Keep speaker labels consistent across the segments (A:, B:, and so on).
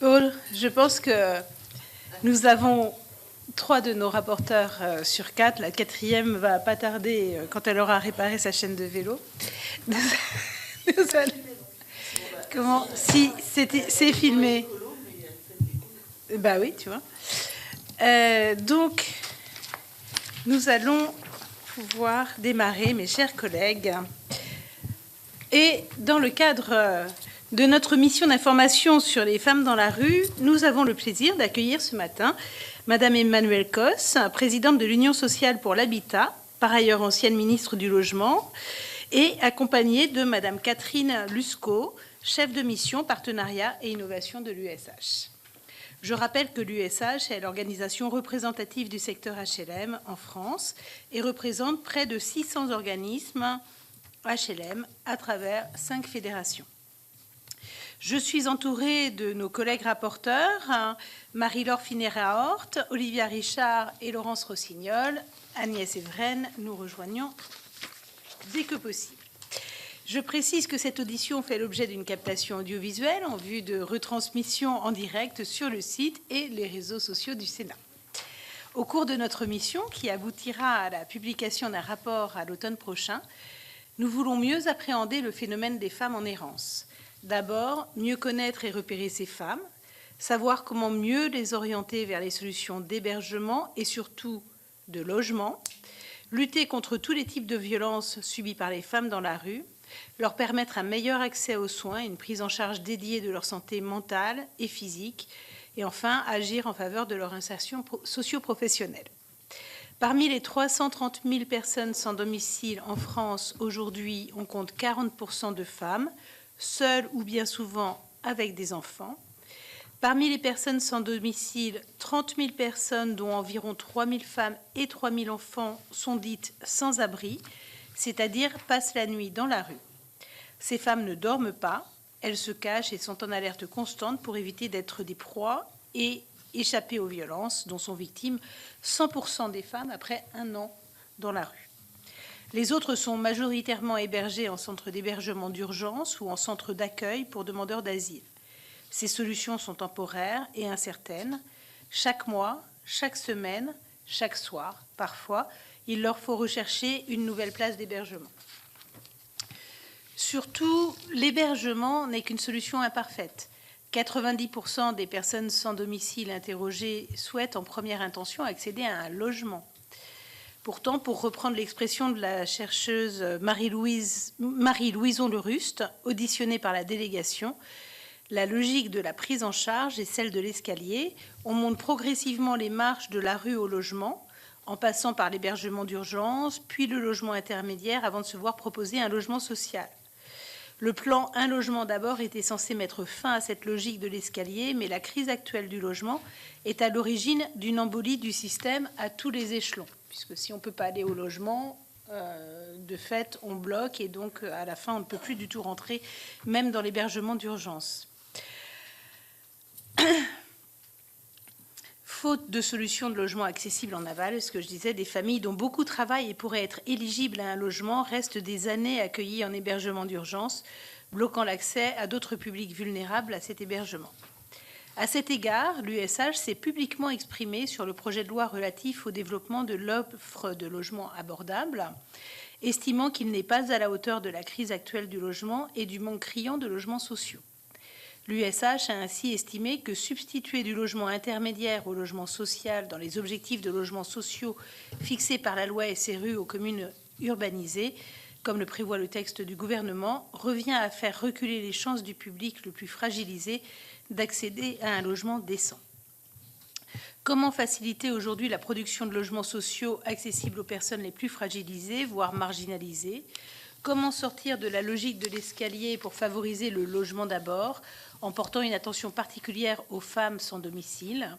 A: Aude, je pense que nous avons 3 de nos rapporteurs sur 4. La 4e va pas tarder quand elle aura réparé sa chaîne de vélo. Comment? Si, c'est filmé. Bah oui, tu vois. Donc, nous allons pouvoir démarrer, mes chers collègues. Et dans le cadre de notre mission d'information sur les femmes dans la rue, nous avons le plaisir d'accueillir ce matin Madame Emmanuelle Cos, présidente de l'Union sociale pour l'habitat, par ailleurs ancienne ministre du Logement, et accompagnée de Madame Catherine Lusco, chef de mission partenariat et innovation de l'USH. Je rappelle que l'USH est l'organisation représentative du secteur HLM en France et représente près de 600 organismes HLM à travers 5 fédérations. Je suis entourée de nos collègues rapporteurs, Marie-Laure Finéra-Hort, Olivia Richard et Laurence Rossignol. Agnès Evren, nous rejoignons dès que possible. Je précise que cette audition fait l'objet d'une captation audiovisuelle en vue de retransmission en direct sur le site et les réseaux sociaux du Sénat. Au cours de notre mission, qui aboutira à la publication d'un rapport à l'automne prochain, nous voulons mieux appréhender le phénomène des femmes en errance. D'abord, mieux connaître et repérer ces femmes, savoir comment mieux les orienter vers les solutions d'hébergement et surtout de logement, lutter contre tous les types de violences subies par les femmes dans la rue, leur permettre un meilleur accès aux soins, une prise en charge dédiée de leur santé mentale et physique, et enfin agir en faveur de leur insertion socio-professionnelle. Parmi les 330 000 personnes sans domicile en France aujourd'hui, on compte 40% de femmes, seules ou bien souvent avec des enfants. Parmi les personnes sans domicile, 30 000 personnes, dont environ 3 000 femmes et 3 000 enfants, sont dites sans abri, c'est-à-dire passent la nuit dans la rue. Ces femmes ne dorment pas, elles se cachent et sont en alerte constante pour éviter d'être des proies et échapper aux violences dont sont victimes 100% des femmes après 1 an dans la rue. Les autres sont majoritairement hébergées en centre d'hébergement d'urgence ou en centre d'accueil pour demandeurs d'asile. Ces solutions sont temporaires et incertaines. Chaque mois, chaque semaine, chaque soir, parfois, il leur faut rechercher une nouvelle place d'hébergement. Surtout, l'hébergement n'est qu'une solution imparfaite. 90% des personnes sans domicile interrogées souhaitent en première intention accéder à un logement. Pourtant, pour reprendre l'expression de la chercheuse Marie-Louison Le Ruste, auditionnée par la délégation, la logique de la prise en charge est celle de l'escalier. On monte progressivement les marches de la rue au logement, en passant par l'hébergement d'urgence, puis le logement intermédiaire, avant de se voir proposer un logement social. Le plan Un logement d'abord était censé mettre fin à cette logique de l'escalier, mais la crise actuelle du logement est à l'origine d'une embolie du système à tous les échelons, puisque si on ne peut pas aller au logement, de fait, on bloque, et donc à la fin, on ne peut plus du tout rentrer, même dans l'hébergement d'urgence. Faute de solutions de logement accessibles en aval, ce que je disais, des familles dont beaucoup travaillent et pourraient être éligibles à un logement restent des années accueillies en hébergement d'urgence, bloquant l'accès à d'autres publics vulnérables à cet hébergement. À cet égard, l'USH s'est publiquement exprimé sur le projet de loi relatif au développement de l'offre de logements abordables, estimant qu'il n'est pas à la hauteur de la crise actuelle du logement et du manque criant de logements sociaux. L'USH a ainsi estimé que substituer du logement intermédiaire au logement social dans les objectifs de logements sociaux fixés par la loi SRU aux communes urbanisées, comme le prévoit le texte du gouvernement, revient à faire reculer les chances du public le plus fragilisé d'accéder à un logement décent. Comment faciliter aujourd'hui la production de logements sociaux accessibles aux personnes les plus fragilisées, voire marginalisées ? Comment sortir de la logique de l'escalier pour favoriser le logement d'abord, en portant une attention particulière aux femmes sans domicile ?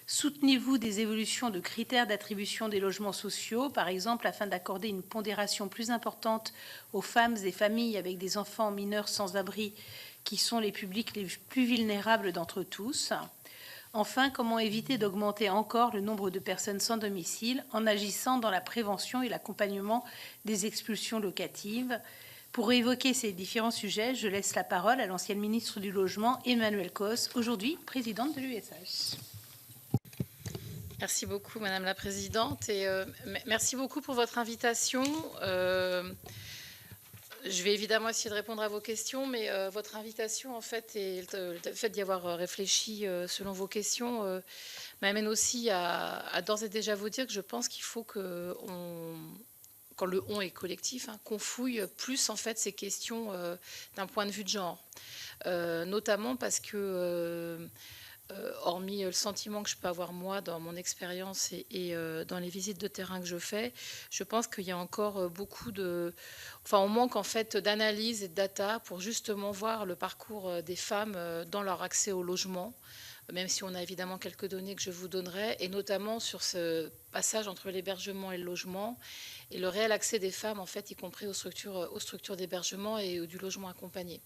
A: Soutenez-vous des évolutions de critères d'attribution des logements sociaux, par exemple afin d'accorder une pondération plus importante aux femmes et familles avec des enfants mineurs sans abri, qui sont les publics les plus vulnérables d'entre tous ? Enfin, comment éviter d'augmenter encore le nombre de personnes sans domicile en agissant dans la prévention et l'accompagnement des expulsions locatives ? Pour évoquer ces différents sujets, je laisse la parole à l'ancienne ministre du Logement, Emmanuelle Causse, aujourd'hui présidente de l'USH.
B: Merci beaucoup, Madame la Présidente, et merci beaucoup pour votre invitation. Je vais évidemment essayer de répondre à vos questions, mais votre invitation, en fait, et le fait d'y avoir réfléchi selon vos questions, m'amène aussi à d'ores et déjà vous dire que je pense qu'il faut que quand le on est collectif, qu'on fouille plus en fait ces questions d'un point de vue de genre, notamment parce que hormis le sentiment que je peux avoir moi dans mon expérience et dans les visites de terrain que je fais, je pense qu'il y a encore beaucoup de... Enfin, on manque en fait d'analyse et de data pour justement voir le parcours des femmes dans leur accès au logement, même si on a évidemment quelques données que je vous donnerai, et notamment sur ce passage entre l'hébergement et le logement, et le réel accès des femmes, en fait, y compris aux structures d'hébergement et du logement accompagné.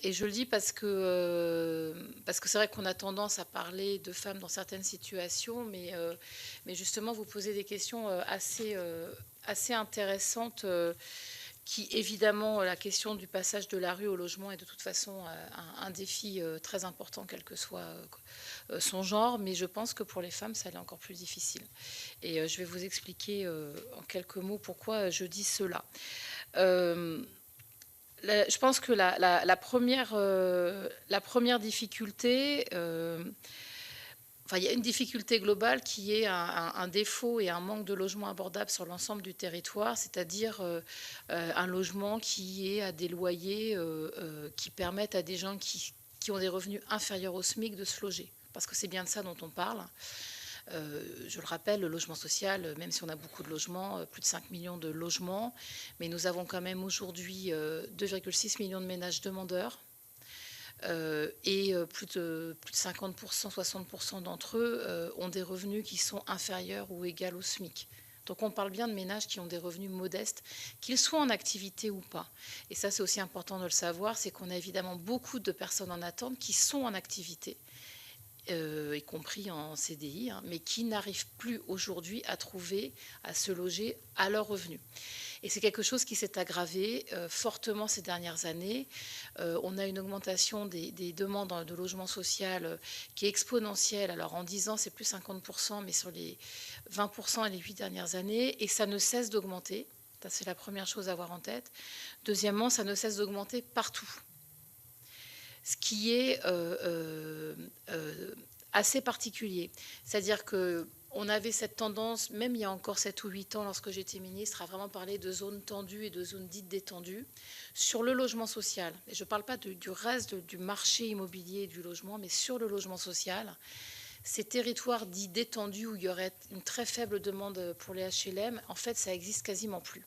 B: Et je le dis parce que c'est vrai qu'on a tendance à parler de femmes dans certaines situations, mais justement, vous posez des questions assez intéressantes qui, évidemment, la question du passage de la rue au logement est de toute façon un défi très important, quel que soit son genre, mais je pense que pour les femmes, ça l'est encore plus difficile. Et je vais vous expliquer en quelques mots pourquoi je dis cela. Je pense que la première difficulté, enfin, il y a une difficulté globale qui est un défaut et un manque de logement abordable sur l'ensemble du territoire, c'est-à-dire un logement qui est à des loyers qui permettent à des gens qui ont des revenus inférieurs au SMIC de se loger, parce que c'est bien de ça dont on parle. Je le rappelle, le logement social, même si on a beaucoup de logements, plus de 5 millions de logements, mais nous avons quand même aujourd'hui 2,6 millions de ménages demandeurs et plus de 50%, 60% d'entre eux ont des revenus qui sont inférieurs ou égaux au SMIC. Donc on parle bien de ménages qui ont des revenus modestes, qu'ils soient en activité ou pas. Et ça, c'est aussi important de le savoir, c'est qu'on a évidemment beaucoup de personnes en attente qui sont en activité, y compris en CDI, mais qui n'arrivent plus aujourd'hui à se loger à leurs revenus. Et c'est quelque chose qui s'est aggravé fortement ces dernières années. On a une augmentation des demandes de logement social qui est exponentielle. Alors en 10 ans, c'est plus 50%, mais sur les 20% et les 8 dernières années, et ça ne cesse d'augmenter. Ça, c'est la première chose à avoir en tête. Deuxièmement, ça ne cesse d'augmenter partout. Ce qui est assez particulier. C'est-à-dire qu'on avait cette tendance, même il y a encore 7 ou 8 ans, lorsque j'étais ministre, à vraiment parler de zones tendues et de zones dites détendues sur le logement social. Et je ne parle pas du reste du marché immobilier et du logement, mais sur le logement social. Ces territoires dits détendus où il y aurait une très faible demande pour les HLM, en fait, ça existe quasiment plus.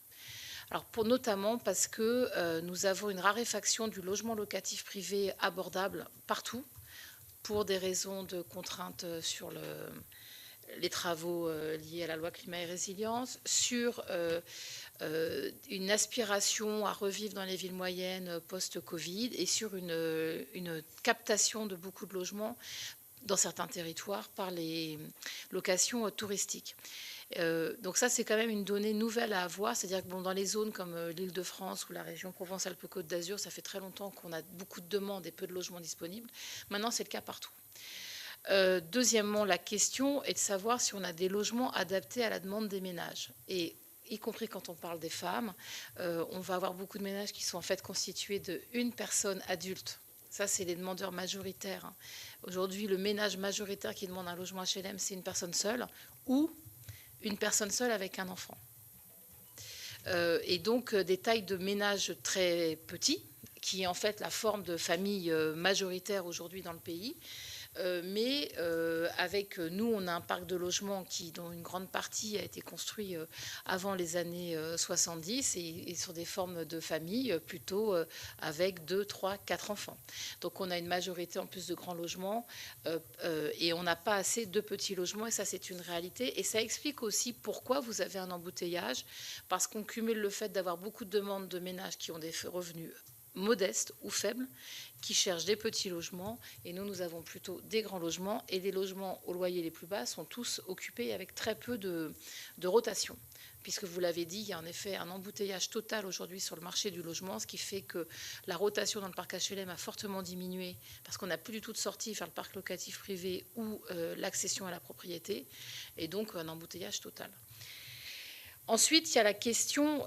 B: Alors notamment parce que nous avons une raréfaction du logement locatif privé abordable partout pour des raisons de contraintes sur les travaux liés à la loi climat et résilience, sur une aspiration à revivre dans les villes moyennes post-Covid et sur une captation de beaucoup de logements dans certains territoires par les locations touristiques. Donc ça, c'est quand même une donnée nouvelle à avoir. C'est-à-dire que dans les zones comme l'Île-de-France ou la région Provence-Alpes-Côte d'Azur, ça fait très longtemps qu'on a beaucoup de demandes et peu de logements disponibles. Maintenant, c'est le cas partout. Deuxièmement, la question est de savoir si on a des logements adaptés à la demande des ménages. Et y compris quand on parle des femmes, on va avoir beaucoup de ménages qui sont en fait constitués d'une personne adulte. Ça, c'est les demandeurs majoritaires. Aujourd'hui, le ménage majoritaire qui demande un logement HLM, c'est une personne seule ou une personne seule avec un enfant. Et donc, des tailles de ménages très petits, qui est en fait la forme de famille majoritaire aujourd'hui dans le pays. Mais avec nous, on a un parc de logements dont une grande partie a été construit avant les années 70 et sur des formes de famille plutôt avec 2, 3, 4 enfants. Donc on a une majorité en plus de grands logements et on n'a pas assez de petits logements et ça c'est une réalité. Et ça explique aussi pourquoi vous avez un embouteillage, parce qu'on cumule le fait d'avoir beaucoup de demandes de ménages qui ont des revenus modestes ou faibles qui cherchent des petits logements. Et nous avons plutôt des grands logements. Et les logements aux loyers les plus bas sont tous occupés avec très peu de rotation. Puisque vous l'avez dit, il y a en effet un embouteillage total aujourd'hui sur le marché du logement, ce qui fait que la rotation dans le parc HLM a fortement diminué parce qu'on n'a plus du tout de sortie vers le parc locatif privé ou l'accession à la propriété, et donc un embouteillage total. Ensuite, il y a la question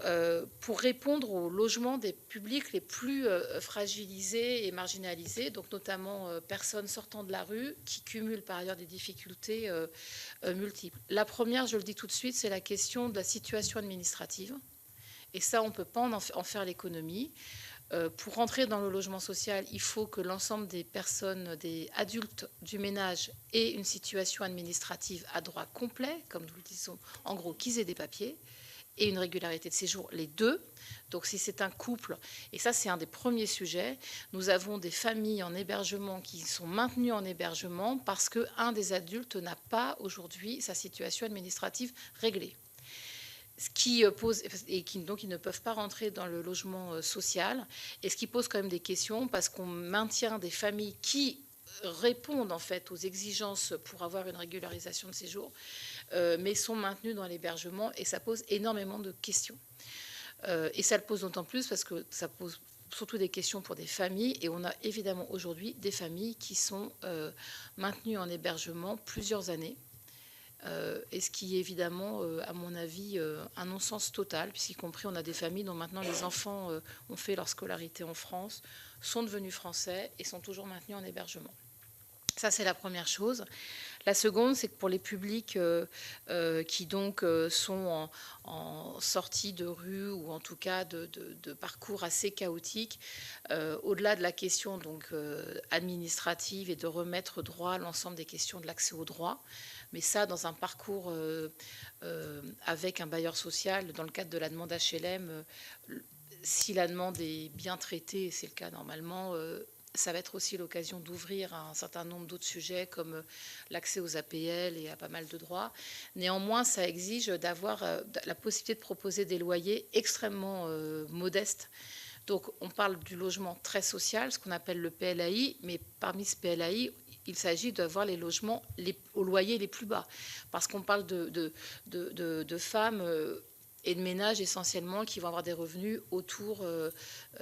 B: pour répondre au logement des publics les plus fragilisés et marginalisés, donc notamment personnes sortant de la rue qui cumulent par ailleurs des difficultés multiples. La première, je le dis tout de suite, c'est la question de la situation administrative. Et ça, on ne peut pas en faire l'économie. Pour rentrer dans le logement social, il faut que l'ensemble des personnes, des adultes du ménage aient une situation administrative à droit complet, comme nous le disons, en gros, qu'ils aient des papiers et une régularité de séjour, les deux. Donc si c'est un couple, et ça c'est un des premiers sujets, nous avons des familles en hébergement qui sont maintenues en hébergement parce qu'un des adultes n'a pas aujourd'hui sa situation administrative réglée. Ce qui pose, et donc ils ne peuvent pas rentrer dans le logement social, et ce qui pose quand même des questions parce qu'on maintient des familles qui répondent en fait aux exigences pour avoir une régularisation de séjour, mais sont maintenues dans l'hébergement, et ça pose énormément de questions. Et ça le pose d'autant plus parce que ça pose surtout des questions pour des familles, et on a évidemment aujourd'hui des familles qui sont maintenues en hébergement plusieurs années. Et ce qui est évidemment, à mon avis, un non-sens total, puisqu'y compris on a des familles dont maintenant les enfants ont fait leur scolarité en France, sont devenus français et sont toujours maintenus en hébergement. Ça, c'est la première chose. La seconde, c'est que pour les publics qui donc sont en sortie de rue, ou en tout cas de parcours assez chaotiques, au-delà de la question donc administrative et de remettre droit à l'ensemble des questions de l'accès au droit, mais ça dans un parcours avec un bailleur social, dans le cadre de la demande HLM, si la demande est bien traitée, et c'est le cas normalement, ça va être aussi l'occasion d'ouvrir un certain nombre d'autres sujets comme l'accès aux APL et à pas mal de droits. Néanmoins, ça exige d'avoir la possibilité de proposer des loyers extrêmement modestes. Donc on parle du logement très social, ce qu'on appelle le PLAI, mais parmi ce PLAI, il s'agit d'avoir les logements aux loyers les plus bas. Parce qu'on parle de femmes et de ménages essentiellement qui vont avoir des revenus autour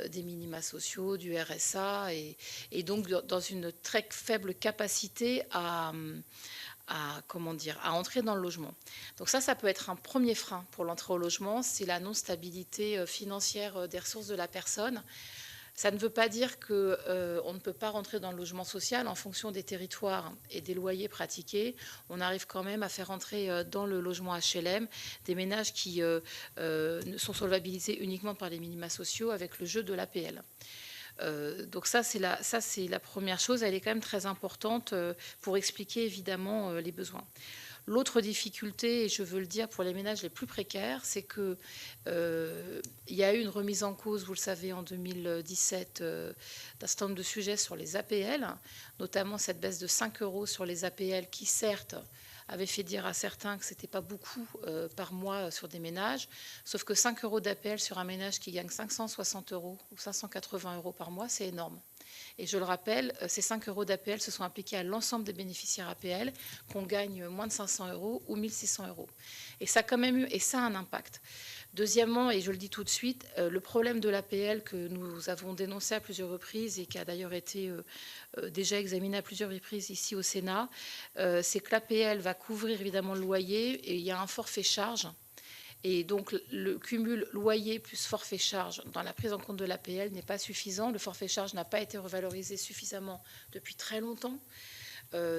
B: des minima sociaux, du RSA, et donc dans une très faible capacité à entrer dans le logement. Donc ça peut être un premier frein pour l'entrée au logement, c'est la non-stabilité financière des ressources de la personne. Ça ne veut pas dire qu'on ne peut pas rentrer dans le logement social en fonction des territoires et des loyers pratiqués. On arrive quand même à faire entrer dans le logement HLM des ménages qui sont solvabilisés uniquement par les minima sociaux avec le jeu de l'APL. Donc ça, c'est la première chose. Elle est quand même très importante pour expliquer évidemment les besoins. L'autre difficulté, et je veux le dire pour les ménages les plus précaires, c'est qu'il y a eu une remise en cause, vous le savez, en 2017, d'un certain nombre de sujets sur les APL, notamment cette baisse de 5 € sur les APL qui, certes, avait fait dire à certains que ce n'était pas beaucoup par mois sur des ménages, sauf que 5 € d'APL sur un ménage qui gagne 560 € ou 580 € par mois, c'est énorme. Et je le rappelle, ces 5 € d'APL se sont appliqués à l'ensemble des bénéficiaires APL, qu'on gagne moins de 500 € ou 1600 €. Et ça a quand même eu, et ça a un impact. Deuxièmement, et je le dis tout de suite, le problème de l'APL que nous avons dénoncé à plusieurs reprises et qui a d'ailleurs été déjà examiné à plusieurs reprises ici au Sénat, c'est que l'APL va couvrir évidemment le loyer, et il y a un forfait charge. Et donc, le cumul loyer plus forfait charge dans la prise en compte de l'APL n'est pas suffisant. Le forfait charge n'a pas été revalorisé suffisamment depuis très longtemps.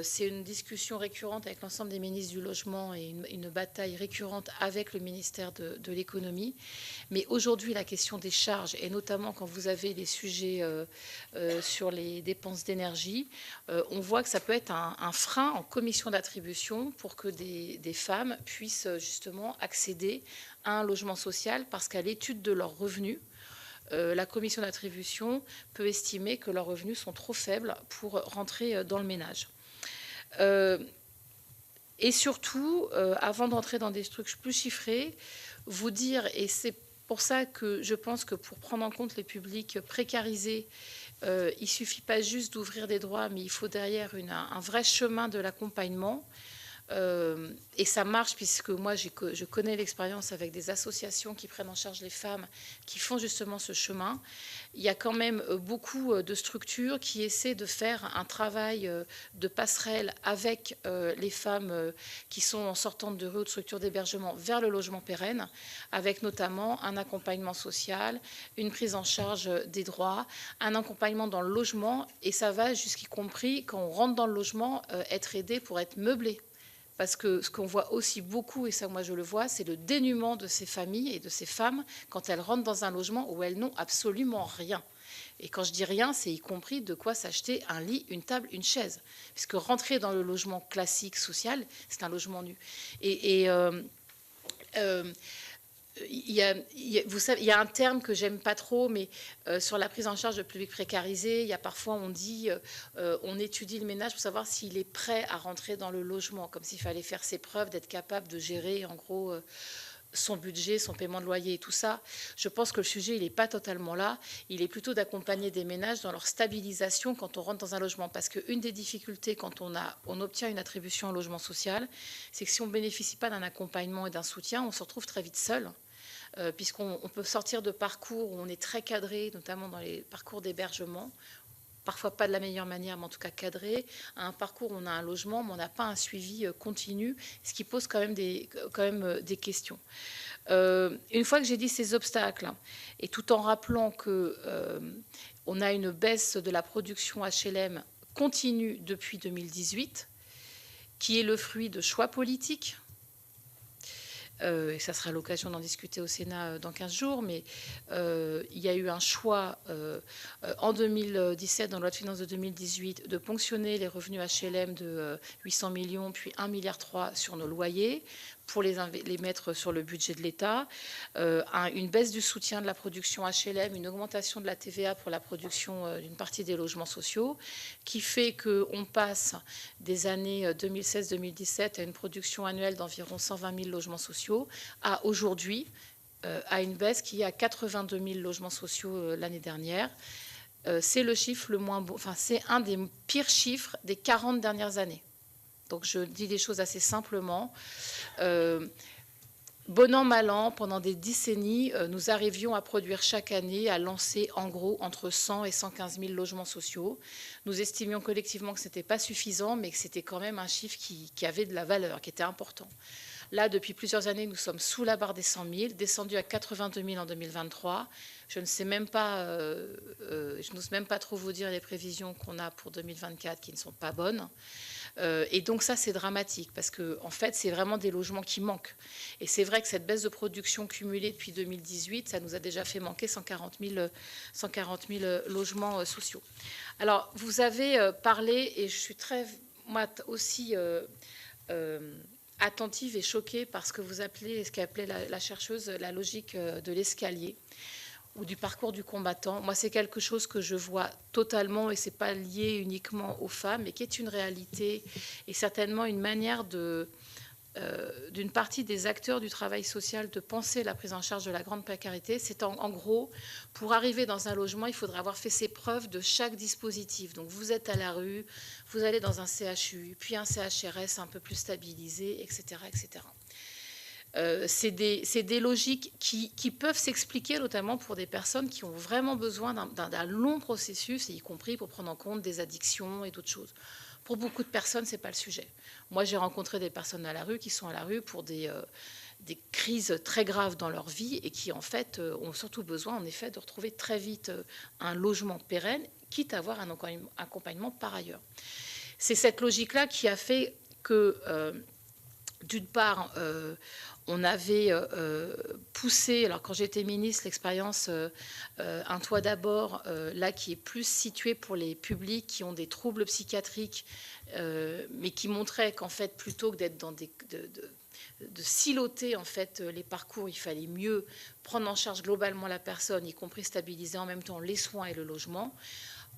B: C'est une discussion récurrente avec l'ensemble des ministres du logement et une bataille récurrente avec le ministère de l'économie. Mais aujourd'hui, la question des charges, et notamment quand vous avez les sujets sur les dépenses d'énergie, on voit que ça peut être un frein en commission d'attribution pour que des femmes puissent justement accéder à un logement social, parce qu'à l'étude de leurs revenus, la commission d'attribution peut estimer que leurs revenus sont trop faibles pour rentrer dans le ménage. Et surtout, avant d'entrer dans des trucs plus chiffrés, vous dire, et c'est pour ça que je pense que pour prendre en compte les publics précarisés, il ne suffit pas juste d'ouvrir des droits, mais il faut derrière un vrai chemin de l'accompagnement. Et ça marche puisque moi, je connais l'expérience avec des associations qui prennent en charge les femmes qui font justement ce chemin. Il y a quand même beaucoup de structures qui essaient de faire un travail de passerelle avec les femmes qui sont en sortante de rue ou de structures d'hébergement vers le logement pérenne, avec notamment un accompagnement social, une prise en charge des droits, un accompagnement dans le logement, et ça va jusqu'y compris quand on rentre dans le logement, être aidé pour être meublé. Parce que ce qu'on voit aussi beaucoup, et ça moi je le vois, c'est le dénuement de ces familles et de ces femmes quand elles rentrent dans un logement où elles n'ont absolument rien. Et quand je dis rien, c'est y compris de quoi s'acheter un lit, une table, une chaise. Puisque rentrer dans le logement classique social, c'est un logement nu. Vous savez, il y a un terme que j'aime pas trop, mais sur la prise en charge de publics précarisés, il y a parfois on dit on étudie le ménage pour savoir s'il est prêt à rentrer dans le logement, comme s'il fallait faire ses preuves, d'être capable de gérer en gros son budget, son paiement de loyer et tout ça. Je pense que le sujet il n'est pas totalement là. Il est plutôt d'accompagner des ménages dans leur stabilisation quand on rentre dans un logement. Parce qu'une des difficultés quand on obtient une attribution en logement social, c'est que si on ne bénéficie pas d'un accompagnement et d'un soutien, on se retrouve très vite seul. Puisqu'on peut sortir de parcours où on est très cadré, notamment dans les parcours d'hébergement, parfois pas de la meilleure manière, mais en tout cas cadré, à un parcours où on a un logement, mais on n'a pas un suivi continu, ce qui pose quand même des questions. Une fois que j'ai dit ces obstacles, et tout en rappelant qu'on a une baisse de la production HLM continue depuis 2018, qui est le fruit de choix politiques, et ça sera l'occasion d'en discuter au Sénat dans 15 jours, mais il y a eu un choix en 2017, dans la loi de finances de 2018, de ponctionner les revenus HLM de 800 millions, puis 1,3 milliard sur nos loyers, pour les mettre sur le budget de l'État, une baisse du soutien de la production HLM, une augmentation de la TVA pour la production d'une partie des logements sociaux, qui fait qu'on passe des années 2016-2017 à une production annuelle d'environ 120 000 logements sociaux, à aujourd'hui, à une baisse qui est à 82 000 logements sociaux l'année dernière. C'est le chiffre le moins beau, enfin c'est un des pires chiffres des 40 dernières années. Donc je dis les choses assez simplement. Bon an, mal an, pendant des décennies, nous arrivions à produire chaque année, à lancer en gros entre 100 et 115 000 logements sociaux. Nous estimions collectivement que ce n'était pas suffisant, mais que c'était quand même un chiffre qui avait de la valeur, qui était important. Là, depuis plusieurs années, nous sommes sous la barre des 100 000, descendu à 82 000 en 2023. Je ne sais même pas, je n'ose même pas trop vous dire les prévisions qu'on a pour 2024 qui ne sont pas bonnes. Et donc ça, c'est dramatique parce que en fait, c'est vraiment des logements qui manquent. Et c'est vrai que cette baisse de production cumulée depuis 2018, ça nous a déjà fait manquer 140 000 logements sociaux. Alors, vous avez parlé, et je suis très, moi aussi, attentive et choquée par ce que vous appelez, ce qu'appelait la chercheuse, la logique de l'escalier ou du parcours du combattant. Moi, c'est quelque chose que je vois totalement, et c'est pas lié uniquement aux femmes, mais qui est une réalité et certainement une manière d'une partie des acteurs du travail social de penser la prise en charge de la grande précarité. C'est en gros, pour arriver dans un logement, il faudra avoir fait ses preuves de chaque dispositif. Donc vous êtes à la rue, vous allez dans un CHU, puis un CHRS un peu plus stabilisé, etc., etc. C'est des logiques qui peuvent s'expliquer notamment pour des personnes qui ont vraiment besoin d'un long processus, y compris pour prendre en compte des addictions et d'autres choses. Pour beaucoup de personnes, ce n'est pas le sujet. Moi, j'ai rencontré des personnes à la rue qui sont à la rue pour des crises très graves dans leur vie et qui, en fait, ont surtout besoin, en effet, de retrouver très vite un logement pérenne, quitte à avoir un accompagnement par ailleurs. C'est cette logique-là qui a fait que, d'une part, on avait poussé, alors quand j'étais ministre, l'expérience Un toit d'abord, là qui est plus situé pour les publics qui ont des troubles psychiatriques, mais qui montrait qu'en fait, plutôt que d'être dans de siloter en fait les parcours, il fallait mieux prendre en charge globalement la personne, y compris stabiliser en même temps les soins et le logement.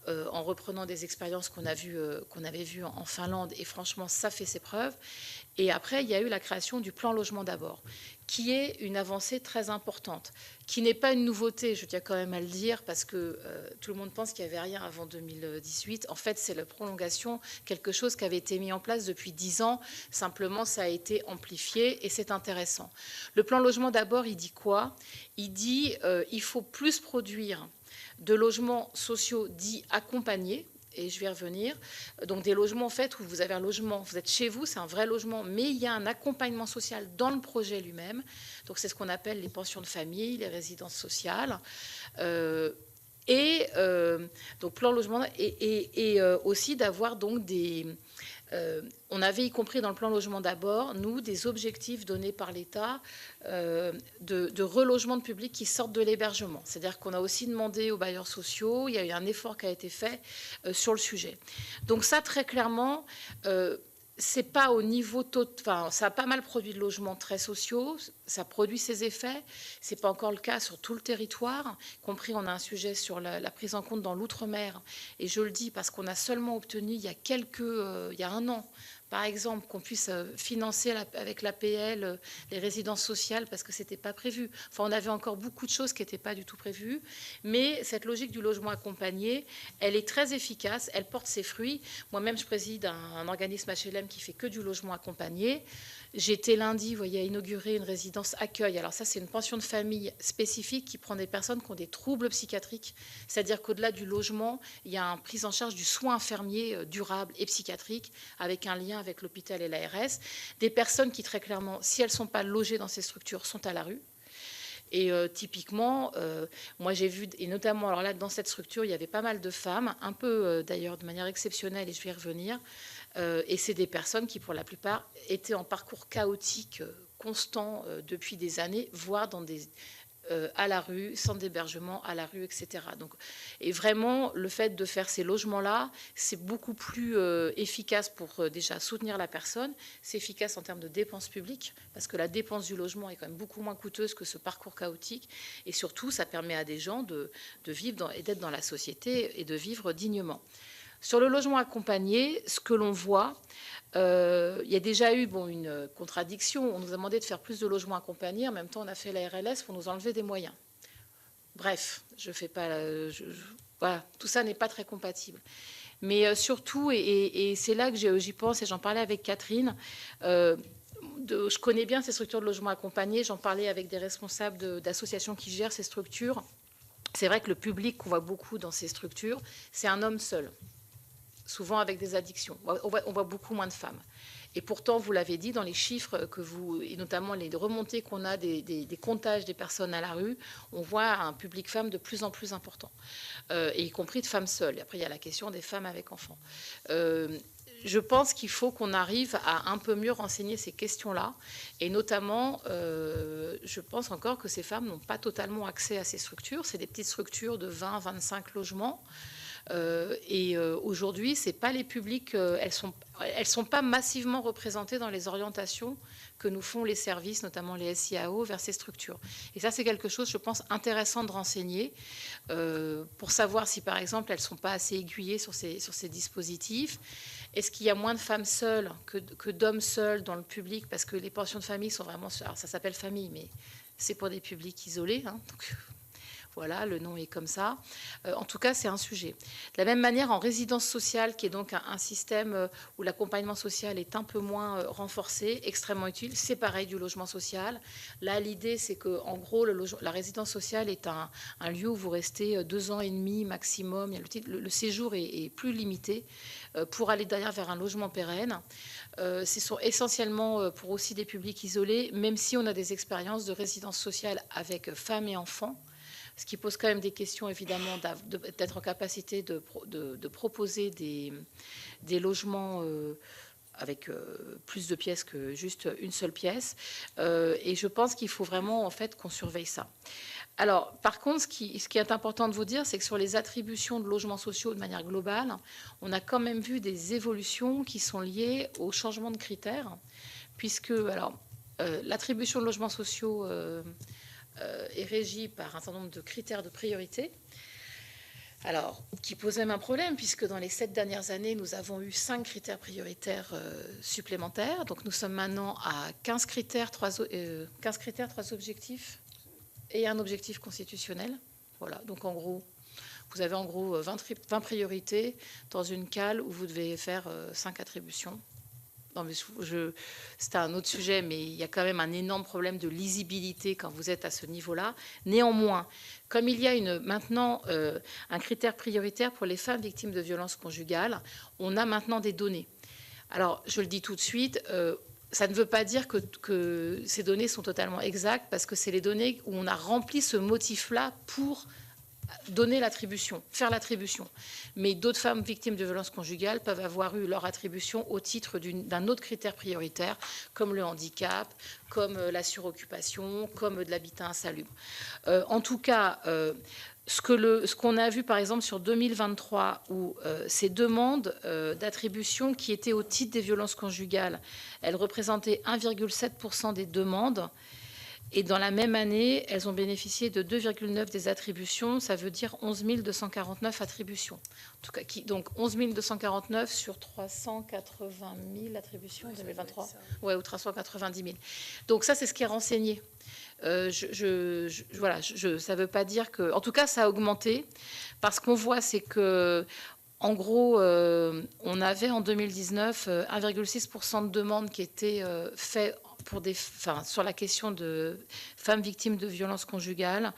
B: en reprenant des expériences qu'on avait vues en Finlande, et franchement, ça fait ses preuves. Et après, il y a eu la création du plan logement d'abord, qui est une avancée très importante, qui n'est pas une nouveauté, je tiens quand même à le dire, parce que tout le monde pense qu'il n'y avait rien avant 2018. En fait, c'est la prolongation, quelque chose qui avait été mis en place depuis 10 ans. Simplement, ça a été amplifié et c'est intéressant. Le plan logement d'abord, il dit quoi? Il dit il faut plus produire de logements sociaux dits accompagnés, et je vais y revenir. Donc des logements en fait où vous avez un logement, vous êtes chez vous, c'est un vrai logement, mais il y a un accompagnement social dans le projet lui-même. Donc c'est ce qu'on appelle les pensions de famille, les résidences sociales. Donc plan logement et aussi d'avoir donc des... on avait y compris dans le plan logement d'abord, nous, des objectifs donnés par l'État de relogement de public qui sortent de l'hébergement. C'est-à-dire qu'on a aussi demandé aux bailleurs sociaux, il y a eu un effort qui a été fait sur le sujet. Donc ça, très clairement, c'est pas au niveau enfin, ça a pas mal produit de logements très sociaux, ça produit ses effets. C'est pas encore le cas sur tout le territoire, y compris on a un sujet sur la prise en compte dans l'outre-mer. Et je le dis parce qu'on a seulement obtenu il y a 1 an, par exemple, qu'on puisse financer avec l'APL les résidences sociales parce que c'était pas prévu. Enfin, on avait encore beaucoup de choses qui n'étaient pas du tout prévues. Mais cette logique du logement accompagné, elle est très efficace, elle porte ses fruits. Moi-même, je préside un organisme HLM qui fait que du logement accompagné. J'étais lundi, vous voyez, à inaugurer une résidence accueil. Alors ça, c'est une pension de famille spécifique qui prend des personnes qui ont des troubles psychiatriques. C'est-à-dire qu'au-delà du logement, il y a une prise en charge du soin infirmier durable et psychiatrique avec un lien avec l'hôpital et l'ARS. Des personnes qui, très clairement, si elles ne sont pas logées dans ces structures, sont à la rue. Et typiquement, moi j'ai vu, et notamment, alors là, dans cette structure, il y avait pas mal de femmes, un peu d'ailleurs de manière exceptionnelle, et je vais y revenir. Et c'est des personnes qui, pour la plupart, étaient en parcours chaotique constant depuis des années, voire dans à la rue, centre d'hébergement, à la rue, etc. Donc, et vraiment, le fait de faire ces logements-là, c'est beaucoup plus efficace pour déjà soutenir la personne. C'est efficace en termes de dépenses publiques, parce que la dépense du logement est quand même beaucoup moins coûteuse que ce parcours chaotique. Et surtout, ça permet à des gens de vivre et d'être dans la société et de vivre dignement. Sur le logement accompagné, ce que l'on voit, il y a déjà eu une contradiction. On nous a demandé de faire plus de logements accompagnés. En même temps, on a fait la RLS pour nous enlever des moyens. Bref, je fais pas... voilà, tout ça n'est pas très compatible. Mais surtout, et c'est là que j'y pense, et j'en parlais avec Catherine, je connais bien ces structures de logement accompagné. J'en parlais avec des responsables d'associations qui gèrent ces structures. C'est vrai que le public qu'on voit beaucoup dans ces structures, c'est un homme seul, souvent avec des addictions. On voit beaucoup moins de femmes. Et pourtant, vous l'avez dit, dans les chiffres et notamment les remontées qu'on a des comptages des personnes à la rue, on voit un public femme de plus en plus important, et y compris de femmes seules. Et après, il y a la question des femmes avec enfants. Je pense qu'il faut qu'on arrive à un peu mieux renseigner ces questions-là. Et notamment, je pense encore que ces femmes n'ont pas totalement accès à ces structures. C'est des petites structures de 20, 25 logements. Aujourd'hui, c'est pas les publics, elles sont pas massivement représentées dans les orientations que nous font les services, notamment les SIAO, vers ces structures. Et ça, c'est quelque chose, je pense, intéressant de renseigner pour savoir si, par exemple, elles sont pas assez aiguillées sur ces dispositifs. Est-ce qu'il y a moins de femmes seules que d'hommes seuls dans le public? Parce que les pensions de famille sont vraiment... Alors, ça s'appelle famille, mais c'est pour des publics isolés. Donc, voilà, le nom est comme ça. En tout cas, c'est un sujet. De la même manière, en résidence sociale, qui est donc un système où l'accompagnement social est un peu moins renforcé, extrêmement utile, c'est pareil du logement social. Là, l'idée, c'est qu'en gros, la résidence sociale est un lieu où vous restez 2 ans et demi maximum. Le séjour est plus limité pour aller derrière vers un logement pérenne. Ce sont essentiellement pour aussi des publics isolés, même si on a des expériences de résidence sociale avec femmes et enfants, ce qui pose quand même des questions, évidemment, d'être en capacité de proposer des logements avec plus de pièces que juste une seule pièce. Et je pense qu'il faut vraiment, en fait, qu'on surveille ça. Alors, par contre, ce qui est important de vous dire, c'est que sur les attributions de logements sociaux de manière globale, on a quand même vu des évolutions qui sont liées au changement de critères, puisque, alors, l'attribution de logements sociaux est régie par un certain nombre de critères de priorité. Alors, qui pose même un problème, puisque dans les 7 dernières années, nous avons eu 5 critères prioritaires supplémentaires. Donc, nous sommes maintenant à 15 critères, 3 objectifs et un objectif constitutionnel. Voilà, donc en gros, vous avez en gros 20 priorités dans une cale où vous devez faire 5 attributions. Non, mais c'est un autre sujet, mais il y a quand même un énorme problème de lisibilité quand vous êtes à ce niveau-là. Néanmoins, comme il y a maintenant un critère prioritaire pour les femmes victimes de violences conjugales, on a maintenant des données. Alors, je le dis tout de suite, ça ne veut pas dire que ces données sont totalement exactes, parce que c'est les données où on a rempli ce motif-là pour donner l'attribution, faire l'attribution. Mais d'autres femmes victimes de violences conjugales peuvent avoir eu leur attribution au titre d'un autre critère prioritaire, comme le handicap, comme la suroccupation, comme de l'habitat insalubre. En tout cas, ce qu'on a vu par exemple sur 2023, où ces demandes d'attribution qui étaient au titre des violences conjugales, elles représentaient 1,7% des demandes. Et dans la même année, elles ont bénéficié de 2,9 des attributions, ça veut dire 11 249 attributions. En tout cas, donc 11 249 sur 380 000 attributions en 2023. Ouais, ou 390 000. Donc ça, c'est ce qui est renseigné. Voilà, ça ne veut pas dire que... En tout cas, ça a augmenté, parce qu'on voit, c'est que... En gros, on avait en 2019 1,6% de demandes qui étaient faites sur la question de femmes victimes de violences conjugales.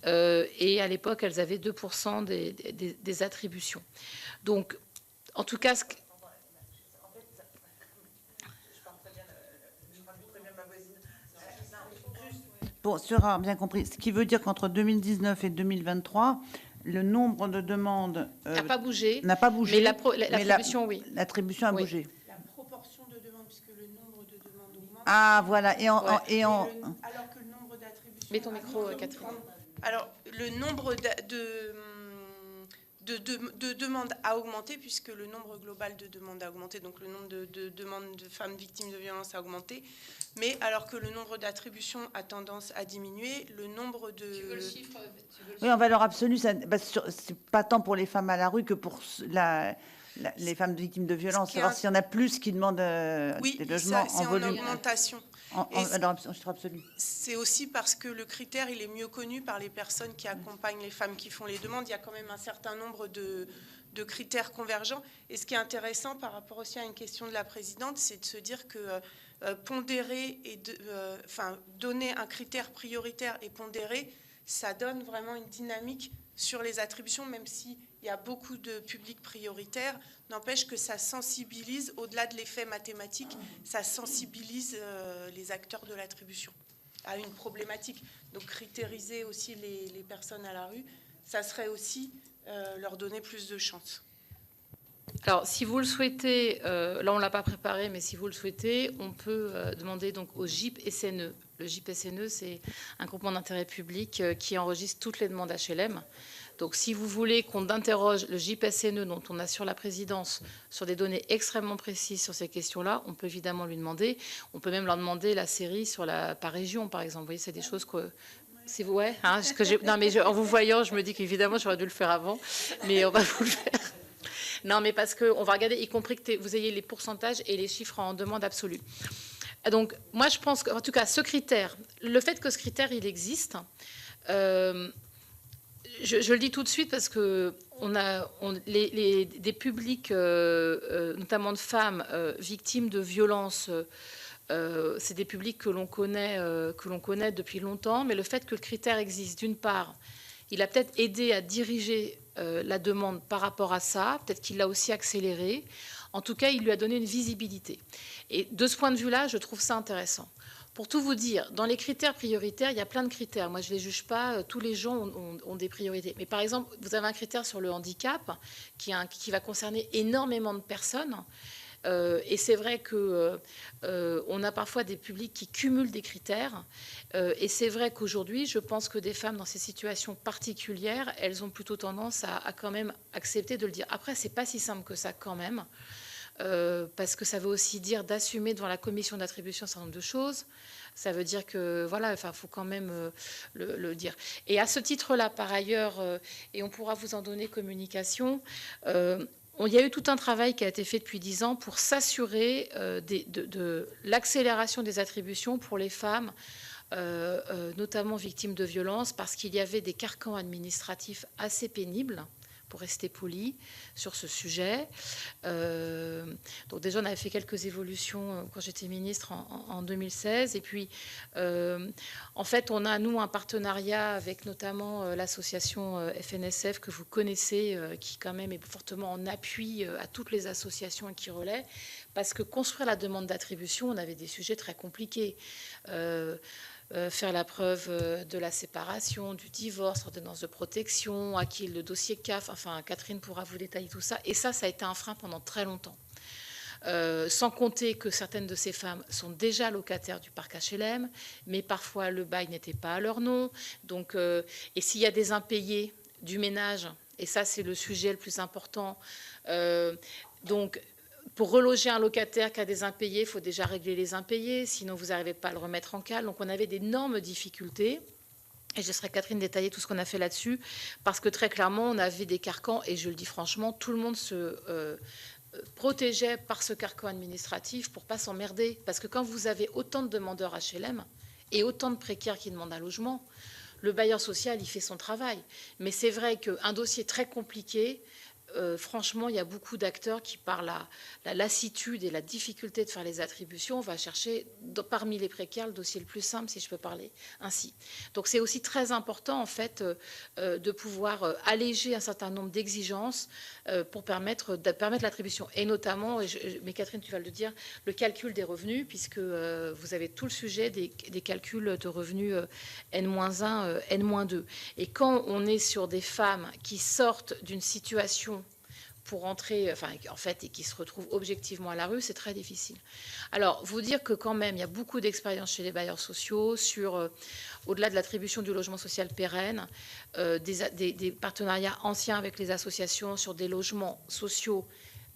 B: Et à l'époque, elles avaient 2% des attributions. Donc, en tout cas...
C: Pour avoir bien compris, ce qui veut dire qu'entre 2019 et 2023... Le nombre de demandes
B: n'a pas bougé.
C: N'a pas bougé.
B: Mais l'attribution, oui.
C: L'attribution a bougé.
A: La proportion de demandes, puisque le nombre de demandes augmente.
C: Ah, voilà.
A: Alors que le nombre d'attributions...
B: Mets ton micro, Catherine.
A: Alors, le nombre de demandes a augmenté, puisque le nombre global de demandes a augmenté, donc le nombre de demandes de femmes victimes de violences a augmenté. Mais alors que le nombre d'attributions a tendance à diminuer, le nombre de...
B: Tu veux le chiffre?
C: Oui, en valeur absolue, c'est pas tant pour les femmes à la rue que pour les femmes victimes de violences. Savoir s'il y en a plus qui demandent des logements en volume.
A: C'est en augmentation.
C: En valeur absolue.
A: C'est aussi parce que le critère, il est mieux connu par les personnes qui accompagnent les femmes qui font les demandes. Il y a quand même un certain nombre de critères convergents. Et ce qui est intéressant par rapport aussi à une question de la présidente, c'est de se dire que pondérer et donner un critère prioritaire et pondérer, ça donne vraiment une dynamique sur les attributions, même s'il y a beaucoup de publics prioritaires, n'empêche que ça sensibilise, au-delà de l'effet mathématique, ça sensibilise les acteurs de l'attribution à une problématique. Donc critériser aussi les personnes à la rue, ça serait aussi leur donner plus de chance.
B: Alors, si vous le souhaitez, là on ne l'a pas préparé, mais si vous le souhaitez, on peut demander donc au GIP SNE. Le GIP SNE, c'est un groupement d'intérêt public qui enregistre toutes les demandes HLM. Donc, si vous voulez qu'on interroge le GIP SNE, dont on assure la présidence, sur des données extrêmement précises sur ces questions-là, on peut évidemment lui demander. On peut même leur demander la série par région, par exemple. Vous voyez, c'est des choses que... Si vous, ouais, hein, non, mais en vous voyant, je me dis qu'évidemment, j'aurais dû le faire avant, mais on va vous le faire. Non, mais parce qu'on va regarder, y compris que vous ayez les pourcentages et les chiffres en demande absolue. Donc, moi, je pense qu'en tout cas, ce critère, le fait que ce critère, il existe, je le dis tout de suite parce que des publics, notamment de femmes victimes de violences, c'est des publics que l'on connaît depuis longtemps, mais le fait que le critère existe, d'une part, il a peut-être aidé à diriger la demande par rapport à ça, peut-être qu'il l'a aussi accéléré. En tout cas, il lui a donné une visibilité. Et de ce point de vue-là, je trouve ça intéressant. Pour tout vous dire, dans les critères prioritaires, il y a plein de critères. Moi, je ne les juge pas. Tous les gens ont des priorités. Mais par exemple, vous avez un critère sur le handicap qui va concerner énormément de personnes. Et c'est vrai qu'on a parfois des publics qui cumulent des critères. Et c'est vrai qu'aujourd'hui, je pense que des femmes dans ces situations particulières, elles ont plutôt tendance à quand même accepter de le dire. Après, c'est pas si simple que ça quand même. parce que ça veut aussi dire d'assumer devant la commission d'attribution un certain nombre de choses. Ça veut dire que, voilà, enfin, faut quand même le dire. Et à ce titre-là, par ailleurs, et on pourra vous en donner communication, il y a eu tout un travail qui a été fait depuis 10 ans pour s'assurer de l'accélération des attributions pour les femmes, notamment victimes de violences, parce qu'il y avait des carcans administratifs assez pénibles, pour rester poli, sur ce sujet. Donc déjà, on avait fait quelques évolutions quand j'étais ministre en 2016. Et puis, en fait, on a, nous, un partenariat avec notamment l'association FNSF que vous connaissez, qui quand même est fortement en appui à toutes les associations qui relaient, parce que construire la demande d'attribution, on avait des sujets très compliqués. Faire la preuve de la séparation, du divorce, ordonnance de protection, à qui le dossier CAF, enfin Catherine pourra vous détailler tout ça. Et ça a été un frein pendant très longtemps. Sans compter que certaines de ces femmes sont déjà locataires du parc HLM, mais parfois le bail n'était pas à leur nom. Donc, et s'il y a des impayés du ménage, et ça c'est le sujet le plus important, donc pour reloger un locataire qui a des impayés, il faut déjà régler les impayés, sinon vous n'arrivez pas à le remettre en cale. Donc on avait d'énormes difficultés. Et je laisserai Catherine détailler tout ce qu'on a fait là-dessus, parce que très clairement, on avait des carcans, et je le dis franchement, tout le monde se protégeait par ce carcan administratif pour ne pas s'emmerder. Parce que quand vous avez autant de demandeurs HLM et autant de précaires qui demandent un logement, le bailleur social, il fait son travail. Mais c'est vrai qu'un dossier très compliqué, franchement, il y a beaucoup d'acteurs qui, par la lassitude et la difficulté de faire les attributions, va chercher parmi les précaires le dossier le plus simple, si je peux parler ainsi. Donc c'est aussi très important, en fait, de pouvoir alléger un certain nombre d'exigences pour permettre l'attribution. Et notamment, mais Catherine, tu vas le dire, le calcul des revenus, puisque vous avez tout le sujet des calculs de revenus N-1, N-2. Et quand on est sur des femmes qui sortent d'une situation pour entrer, enfin, en fait, et qui se retrouvent objectivement à la rue, c'est très difficile. Alors, vous dire que quand même, il y a beaucoup d'expériences chez les bailleurs sociaux sur, au-delà de l'attribution du logement social pérenne, des partenariats anciens avec les associations sur des logements sociaux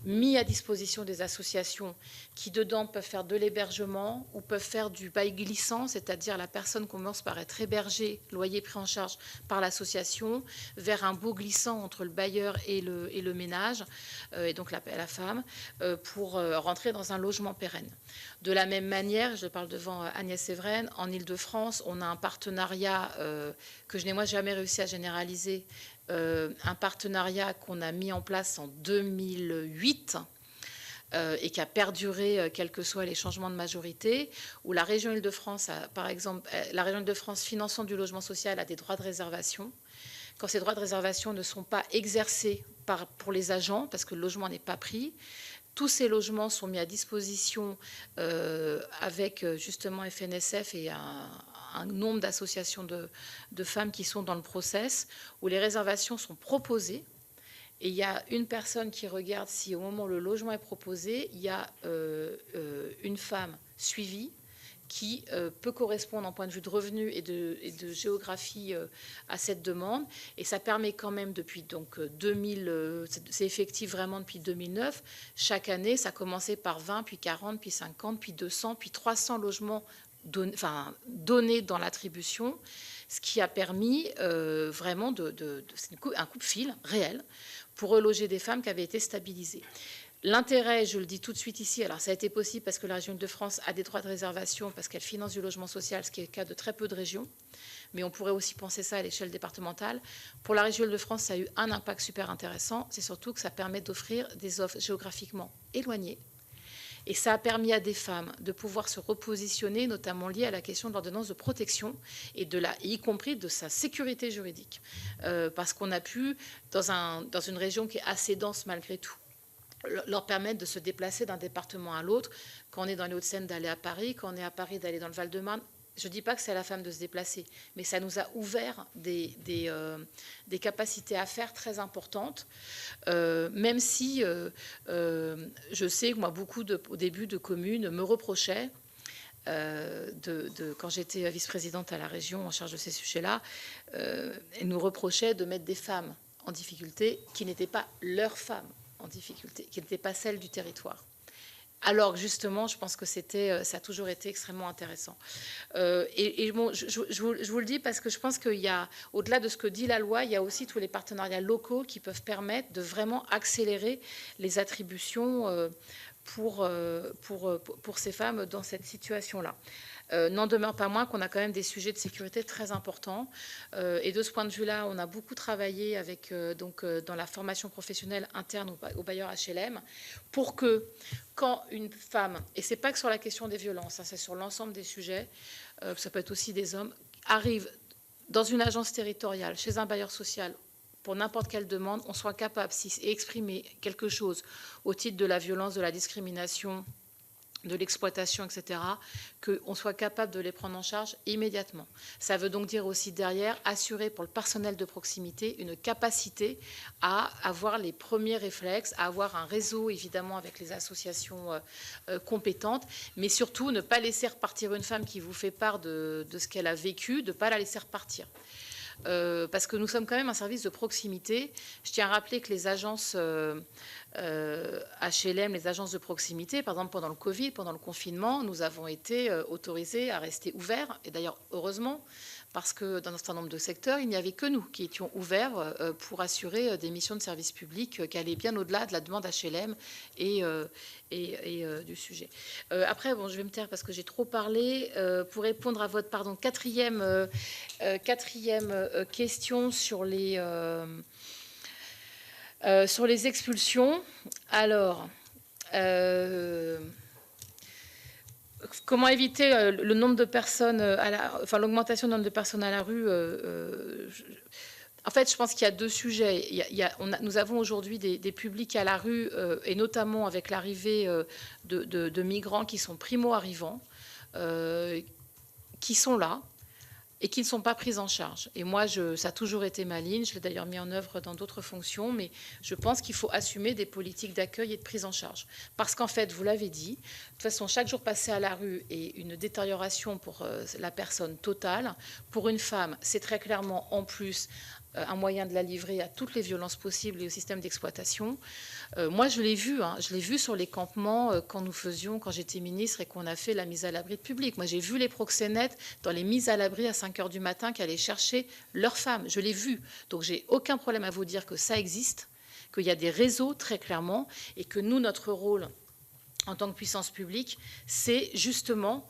B: mis à disposition des associations qui, dedans, peuvent faire de l'hébergement ou peuvent faire du bail glissant, c'est-à-dire la personne commence par être hébergée, loyer pris en charge par l'association, vers un baux glissant entre le bailleur et le ménage, et donc la femme, pour rentrer dans un logement pérenne. De la même manière, je parle devant Agnès Séveraine, en Ile-de-France, on a un partenariat que je n'ai moi jamais réussi à généraliser, un partenariat qu'on a mis en place en 2008 et qui a perduré quels que soient les changements de majorité, où la région Île-de-France, par exemple, la région Île-de-France finançant du logement social a des droits de réservation. Quand ces droits de réservation ne sont pas exercés pour les agents, parce que le logement n'est pas pris, tous ces logements sont mis à disposition avec justement FNSF et un nombre d'associations de femmes qui sont dans le process, où les réservations sont proposées. Et il y a une personne qui regarde si au moment où le logement est proposé, il y a une femme suivie qui peut correspondre en point de vue de revenus et de géographie à cette demande. Et ça permet quand même depuis donc 2000, c'est effectif vraiment depuis 2009, chaque année, ça a commencé par 20, puis 40, puis 50, puis 200, puis 300 logements donnés dans l'attribution, ce qui a permis vraiment un coup de fil réel pour reloger des femmes qui avaient été stabilisées. L'intérêt, je le dis tout de suite ici, alors ça a été possible parce que la région Île-de-France a des droits de réservation, parce qu'elle finance du logement social, ce qui est le cas de très peu de régions, mais on pourrait aussi penser ça à l'échelle départementale. Pour la région Île-de-France, ça a eu un impact super intéressant, c'est surtout que ça permet d'offrir des offres géographiquement éloignées, et ça a permis à des femmes de pouvoir se repositionner, notamment liées à la question de l'ordonnance de protection, et y compris de sa sécurité juridique, parce qu'on a pu, dans une région qui est assez dense malgré tout, leur permettre de se déplacer d'un département à l'autre. Quand on est dans les Hauts-de-Seine, d'aller à Paris. Quand on est à Paris, d'aller dans le Val-de-Marne. Je ne dis pas que c'est à la femme de se déplacer, mais ça nous a ouvert des capacités à faire très importantes, même si je sais que moi, beaucoup au début de communes me reprochaient, quand j'étais vice-présidente à la région en charge de ces sujets-là, elles nous reprochaient de mettre des femmes en difficulté qui n'étaient pas leurs femmes en difficulté, qui n'étaient pas celles du territoire. Alors justement, je pense que ça a toujours été extrêmement intéressant. Bon, je vous le dis parce que je pense qu'il y a, au-delà de ce que dit la loi, il y a aussi tous les partenariats locaux qui peuvent permettre de vraiment accélérer les attributions pour ces femmes dans cette situation-là. N'en demeure pas moins qu'on a quand même des sujets de sécurité très importants. Et de ce point de vue-là, on a beaucoup travaillé dans la formation professionnelle interne au bailleur HLM pour que quand une femme, et ce n'est pas que sur la question des violences, c'est sur l'ensemble des sujets, ça peut être aussi des hommes, arrivent dans une agence territoriale, chez un bailleur social, pour n'importe quelle demande, on soit capable d'exprimer quelque chose au titre de la violence, de la discrimination, de l'exploitation, etc., qu'on soit capable de les prendre en charge immédiatement. Ça veut donc dire aussi derrière assurer pour le personnel de proximité une capacité à avoir les premiers réflexes, à avoir un réseau évidemment avec les associations compétentes, mais surtout ne pas laisser repartir une femme qui vous fait part de ce qu'elle a vécu, de ne pas la laisser repartir. Parce que nous sommes quand même un service de proximité. Je tiens à rappeler que les agences HLM, les agences de proximité, par exemple pendant le Covid, pendant le confinement, nous avons été autorisés à rester ouverts, et d'ailleurs heureusement, parce que dans un certain nombre de secteurs, il n'y avait que nous qui étions ouverts pour assurer des missions de service public qui allaient bien au-delà de la demande HLM et du sujet. Après, bon, je vais me taire parce que j'ai trop parlé. Pour répondre à votre quatrième question sur les expulsions. Alors, comment éviter le nombre de personnes, l'augmentation du nombre de personnes à la rue en fait, je pense qu'il y a deux sujets. Nous avons aujourd'hui des publics à la rue, et notamment avec l'arrivée de migrants qui sont primo-arrivants, qui sont là et qui ne sont pas pris en charge. Et moi, ça a toujours été ma ligne, je l'ai d'ailleurs mis en œuvre dans d'autres fonctions, mais je pense qu'il faut assumer des politiques d'accueil et de prise en charge. Parce qu'en fait, vous l'avez dit, de toute façon, chaque jour passé à la rue est une détérioration pour la personne totale. Pour une femme, c'est très clairement en plus un moyen de la livrer à toutes les violences possibles et au système d'exploitation. Moi, je l'ai vu sur les campements quand j'étais ministre et qu'on a fait la mise à l'abri de public. Moi, j'ai vu les proxénètes dans les mises à l'abri à 5 heures du matin qui allaient chercher leurs femmes. Je l'ai vu. Donc, j'ai aucun problème à vous dire que ça existe, qu'il y a des réseaux très clairement et que nous, notre rôle en tant que puissance publique, c'est justement...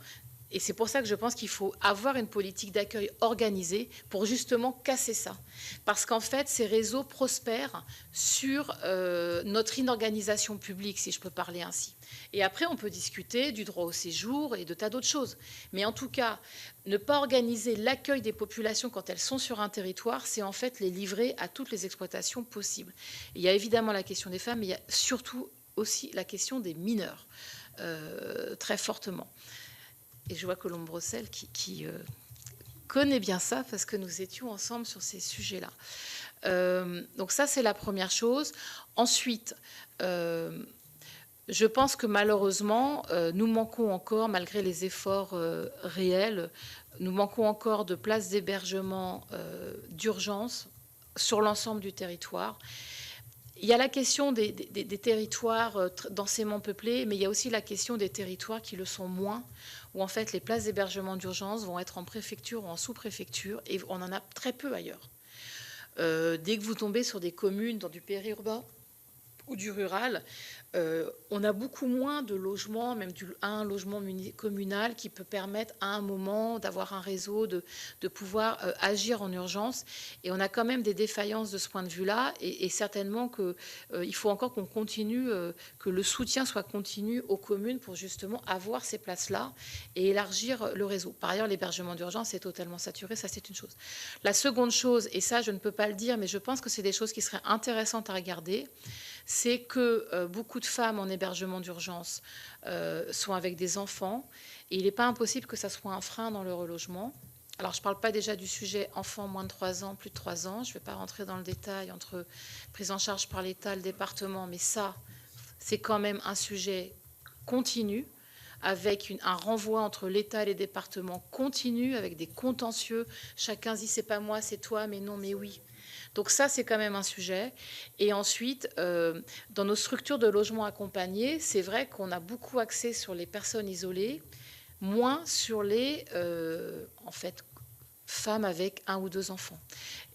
B: Et c'est pour ça que je pense qu'il faut avoir une politique d'accueil organisée pour justement casser ça. Parce qu'en fait, ces réseaux prospèrent sur notre inorganisation publique, si je peux parler ainsi. Et après, on peut discuter du droit au séjour et de tas d'autres choses. Mais en tout cas, ne pas organiser l'accueil des populations quand elles sont sur un territoire, c'est en fait les livrer à toutes les exploitations possibles. Et il y a évidemment la question des femmes, mais il y a surtout aussi la question des mineurs, très fortement. Et je vois Colombe Brossel qui connaît bien ça parce que nous étions ensemble sur ces sujets-là. Donc ça, c'est la première chose. Ensuite, je pense que malheureusement, nous manquons encore, malgré les efforts réels, nous manquons encore de places d'hébergement d'urgence sur l'ensemble du territoire. Il y a la question des territoires densément peuplés, mais il y a aussi la question des territoires qui le sont moins, où en fait les places d'hébergement d'urgence vont être en préfecture ou en sous-préfecture, et on en a très peu ailleurs. Dès que vous tombez sur des communes dans du périurbain ou du rural, on a beaucoup moins de logements, même un logement communal qui peut permettre à un moment d'avoir un réseau, de pouvoir agir en urgence. Et on a quand même des défaillances de ce point de vue-là. Et certainement qu'il faut encore qu'on continue, que le soutien soit continu aux communes pour justement avoir ces places-là et élargir le réseau. Par ailleurs, l'hébergement d'urgence est totalement saturé, ça c'est une chose. La seconde chose, et ça je ne peux pas le dire, mais je pense que c'est des choses qui seraient intéressantes à regarder, c'est que beaucoup de femmes en hébergement d'urgence sont avec des enfants et il n'est pas impossible que ça soit un frein dans le relogement. Alors, je ne parle pas déjà du sujet enfants moins de 3 ans, plus de 3 ans. Je ne vais pas rentrer dans le détail entre prise en charge par l'État, le département, mais ça, c'est quand même un sujet continu, avec un renvoi entre l'État et les départements continu, avec des contentieux. Chacun dit, c'est pas moi, c'est toi, mais non, mais oui. Donc ça, c'est quand même un sujet. Et ensuite, dans nos structures de logement accompagné, c'est vrai qu'on a beaucoup axé sur les personnes isolées, moins sur les, en fait, femmes avec 1 ou 2 enfants.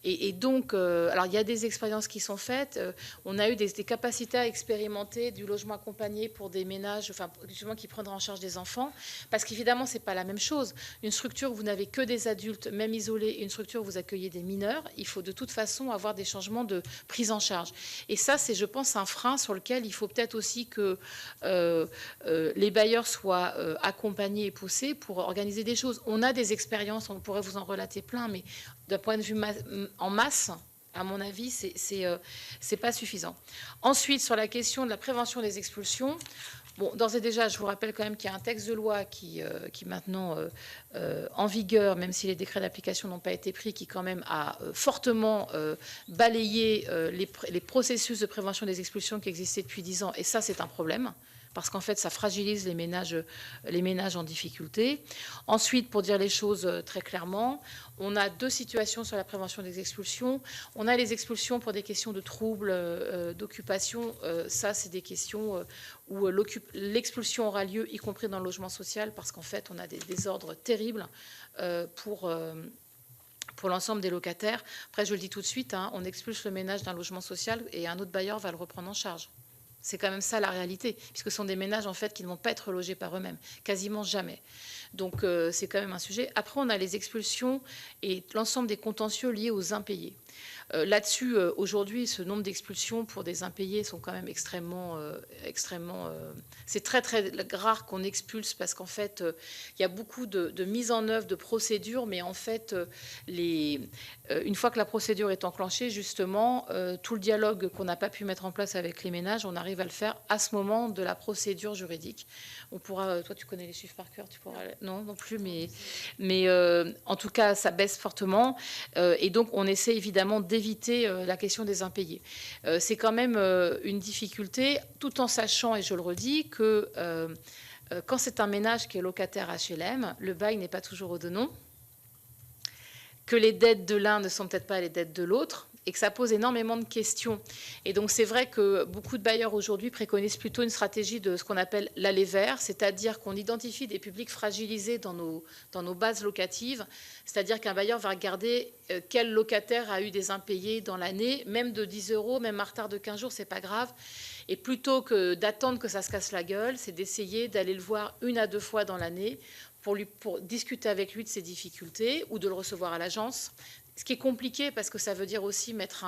B: Et donc, alors il y a des expériences qui sont faites. On a eu des capacités à expérimenter du logement accompagné pour des ménages, enfin justement qui prendraient en charge des enfants, parce qu'évidemment c'est pas la même chose. Une structure où vous n'avez que des adultes, même isolés, et une structure où vous accueillez des mineurs, il faut de toute façon avoir des changements de prise en charge. Et ça, c'est, je pense, un frein sur lequel il faut peut-être aussi que les bailleurs soient accompagnés et poussés pour organiser des choses. On a des expériences, on pourrait vous en relater plein, mais d'un point de vue en masse, à mon avis, c'est pas suffisant. Ensuite, sur la question de la prévention des expulsions, bon, d'ores et déjà, je vous rappelle quand même qu'il y a un texte de loi qui maintenant en vigueur, même si les décrets d'application n'ont pas été pris, qui quand même a fortement balayé les processus de prévention des expulsions qui existaient depuis 10 ans, et ça, c'est un problème. Parce qu'en fait, ça fragilise les ménages en difficulté. Ensuite, pour dire les choses très clairement, on a 2 situations sur la prévention des expulsions. On a les expulsions pour des questions de troubles d'occupation. Ça, c'est des questions où l'expulsion aura lieu, y compris dans le logement social, parce qu'en fait, on a des désordres terribles pour l'ensemble des locataires. Après, je le dis tout de suite, hein, on expulse le ménage d'un logement social et un autre bailleur va le reprendre en charge. C'est quand même ça la réalité, puisque ce sont des ménages en fait qui ne vont pas être logés par eux-mêmes, quasiment jamais. Donc c'est quand même un sujet. Après, on a les expulsions et l'ensemble des contentieux liés aux impayés. Là-dessus, aujourd'hui, ce nombre d'expulsions pour des impayés sont quand même extrêmement... c'est très, très rare qu'on expulse parce qu'en fait, il y a beaucoup de mise en œuvre de procédures, mais en fait, une fois que la procédure est enclenchée, justement, tout le dialogue qu'on n'a pas pu mettre en place avec les ménages, on arrive à le faire à ce moment de la procédure juridique. On pourra... Toi, tu connais les chiffres par cœur, tu pourras... Non plus, mais en tout cas, ça baisse fortement. Et donc, on essaie évidemment d'éviter la question des impayés. C'est quand même une difficulté, tout en sachant, et je le redis, que quand c'est un ménage qui est locataire HLM, le bail n'est pas toujours au denon, que les dettes de l'un ne sont peut-être pas les dettes de l'autre, et que ça pose énormément de questions. Et donc c'est vrai que beaucoup de bailleurs aujourd'hui préconisent plutôt une stratégie de ce qu'on appelle l'aller vers, c'est-à-dire qu'on identifie des publics fragilisés dans nos bases locatives, c'est-à-dire qu'un bailleur va regarder quel locataire a eu des impayés dans l'année, même de 10 €, même en retard de 15 jours, c'est pas grave. Et plutôt que d'attendre que ça se casse la gueule, c'est d'essayer d'aller le voir 1 à 2 fois dans l'année pour discuter avec lui de ses difficultés ou de le recevoir à l'agence. Ce qui est compliqué parce que ça veut dire aussi mettre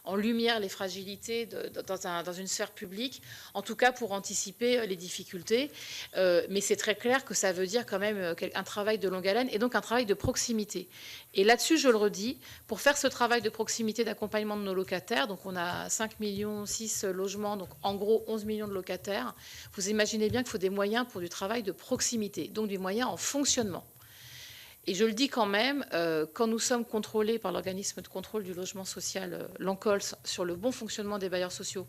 B: en lumière les fragilités dans une sphère publique, en tout cas pour anticiper les difficultés. Mais c'est très clair que ça veut dire quand même un travail de longue haleine et donc un travail de proximité. Et là-dessus, je le redis, pour faire ce travail de proximité d'accompagnement de nos locataires, donc on a 5,6 millions logements, donc en gros 11 millions de locataires, vous imaginez bien qu'il faut des moyens pour du travail de proximité, donc des moyens en fonctionnement. Et je le dis quand même, quand nous sommes contrôlés par l'organisme de contrôle du logement social, l'ANCOLS, sur le bon fonctionnement des bailleurs sociaux,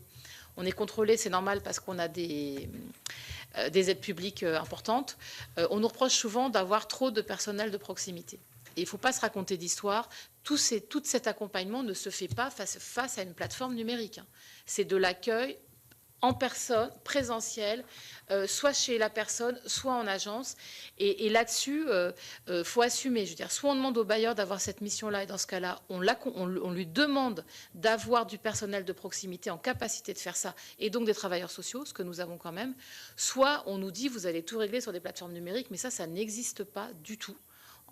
B: on est contrôlé, c'est normal parce qu'on a des aides publiques importantes. On nous reproche souvent d'avoir trop de personnel de proximité. Et il ne faut pas se raconter d'histoire. Tout cet accompagnement ne se fait pas face à une plateforme numérique. C'est de l'accueil en personne, présentiel, soit chez la personne, soit en agence. Et là-dessus, faut assumer. Je veux dire, soit on demande au bailleur d'avoir cette mission-là, et dans ce cas-là, on lui demande d'avoir du personnel de proximité en capacité de faire ça, et donc des travailleurs sociaux, ce que nous avons quand même. Soit on nous dit, vous allez tout régler sur des plateformes numériques, mais ça n'existe pas du tout.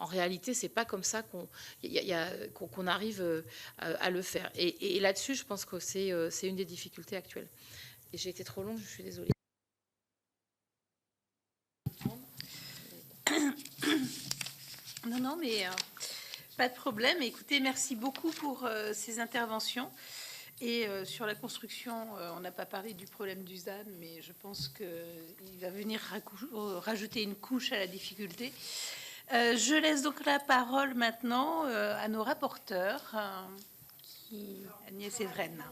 B: En réalité, c'est pas comme ça qu'on arrive à le faire. Et là-dessus, je pense que c'est une des difficultés actuelles. Et j'ai été trop longue, je suis désolée.
A: Non, mais pas de problème. Écoutez, merci beaucoup pour ces interventions. Et sur la construction, on n'a pas parlé du problème du ZAN, mais je pense qu'il va venir rajouter une couche à la difficulté. Je laisse donc la parole maintenant à nos rapporteurs, Agnès Evren.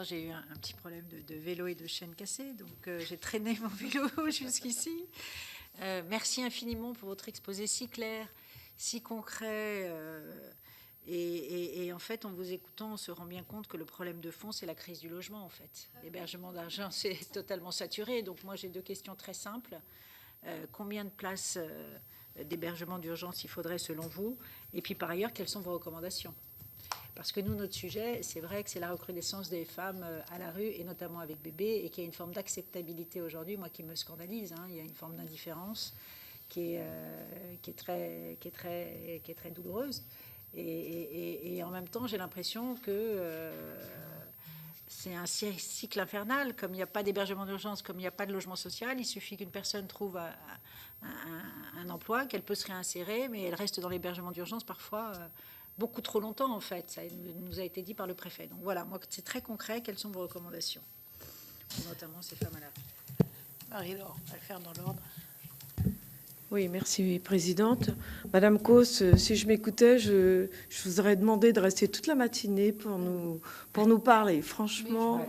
D: J'ai eu un petit problème de vélo et de chaîne cassée, donc j'ai traîné mon vélo jusqu'ici. Merci infiniment pour votre exposé si clair, si concret. Et en fait, en vous écoutant, on se rend bien compte que le problème de fond, c'est la crise du logement, en fait. L'hébergement d'argent, c'est totalement saturé. Donc moi, j'ai deux questions très simples. Combien de places d'hébergement d'urgence il faudrait, selon vous? Et puis, par ailleurs, quelles sont vos recommandations? Parce que nous, notre sujet, c'est vrai que c'est la recrudescence des femmes à la rue, et notamment avec bébé, et qu'il y a une forme d'acceptabilité aujourd'hui, moi, qui me scandalise. Il y a une forme d'indifférence qui est très douloureuse. Et en même temps, j'ai l'impression que c'est un cycle infernal. Comme il n'y a pas d'hébergement d'urgence, comme il n'y a pas de logement social, il suffit qu'une personne trouve un emploi, qu'elle peut se réinsérer, mais elle reste dans l'hébergement d'urgence parfois beaucoup trop longtemps, en fait. Ça nous a été dit par le préfet. Donc voilà, moi, c'est très concret. Quelles sont vos recommandations, notamment ces femmes à la rue?
A: Marie-Laure, on va le faire dans l'ordre.
E: Oui, merci, Présidente. Madame Causse, si je m'écoutais, je vous aurais demandé de rester toute la matinée pour nous parler. Franchement,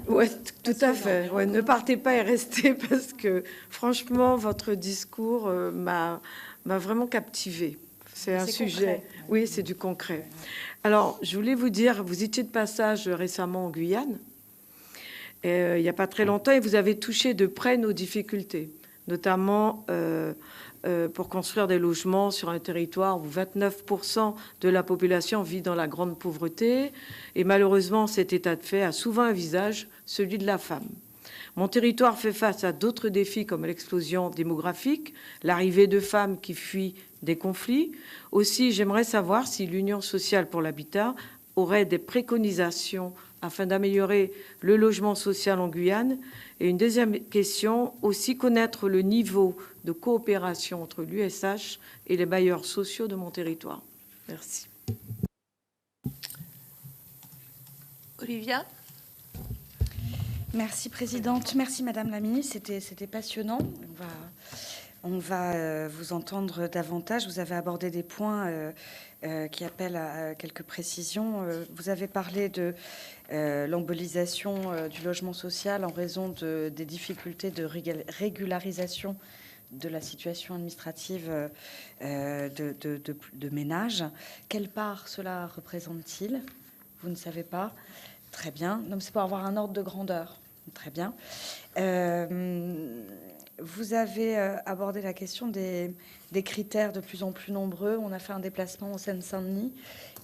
E: ouais, tout à fait. Ouais, ne partez pas et restez parce que, franchement, votre discours m'a vraiment captivée. C'est un sujet. Concret. Oui, c'est du concret. Alors, je voulais vous dire, vous étiez de passage récemment en Guyane. Il n'y a pas très longtemps, et vous avez touché de près nos difficultés, notamment pour construire des logements sur un territoire où 29% de la population vit dans la grande pauvreté. Et malheureusement, cet état de fait a souvent un visage, celui de la femme. Mon territoire fait face à d'autres défis comme l'explosion démographique, l'arrivée de femmes qui fuient des conflits. Aussi, j'aimerais savoir si l'Union sociale pour l'habitat aurait des préconisations afin d'améliorer le logement social en Guyane. Et une deuxième question, aussi connaître le niveau de coopération entre l'USH et les bailleurs sociaux de mon territoire. Merci.
A: Olivia?
F: Merci, Présidente. Merci, Madame la Ministre. C'était passionnant. On va vous entendre davantage. Vous avez abordé des points qui appellent à quelques précisions. Vous avez parlé de l'embolisation du logement social en raison des difficultés de régularisation de la situation administrative de ménages. Quelle part cela représente-t-il? Vous ne savez pas? Très bien. Donc c'est pour avoir un ordre de grandeur. Très bien. Vous avez abordé la question des critères de plus en plus nombreux. On a fait un déplacement en Seine-Saint-Denis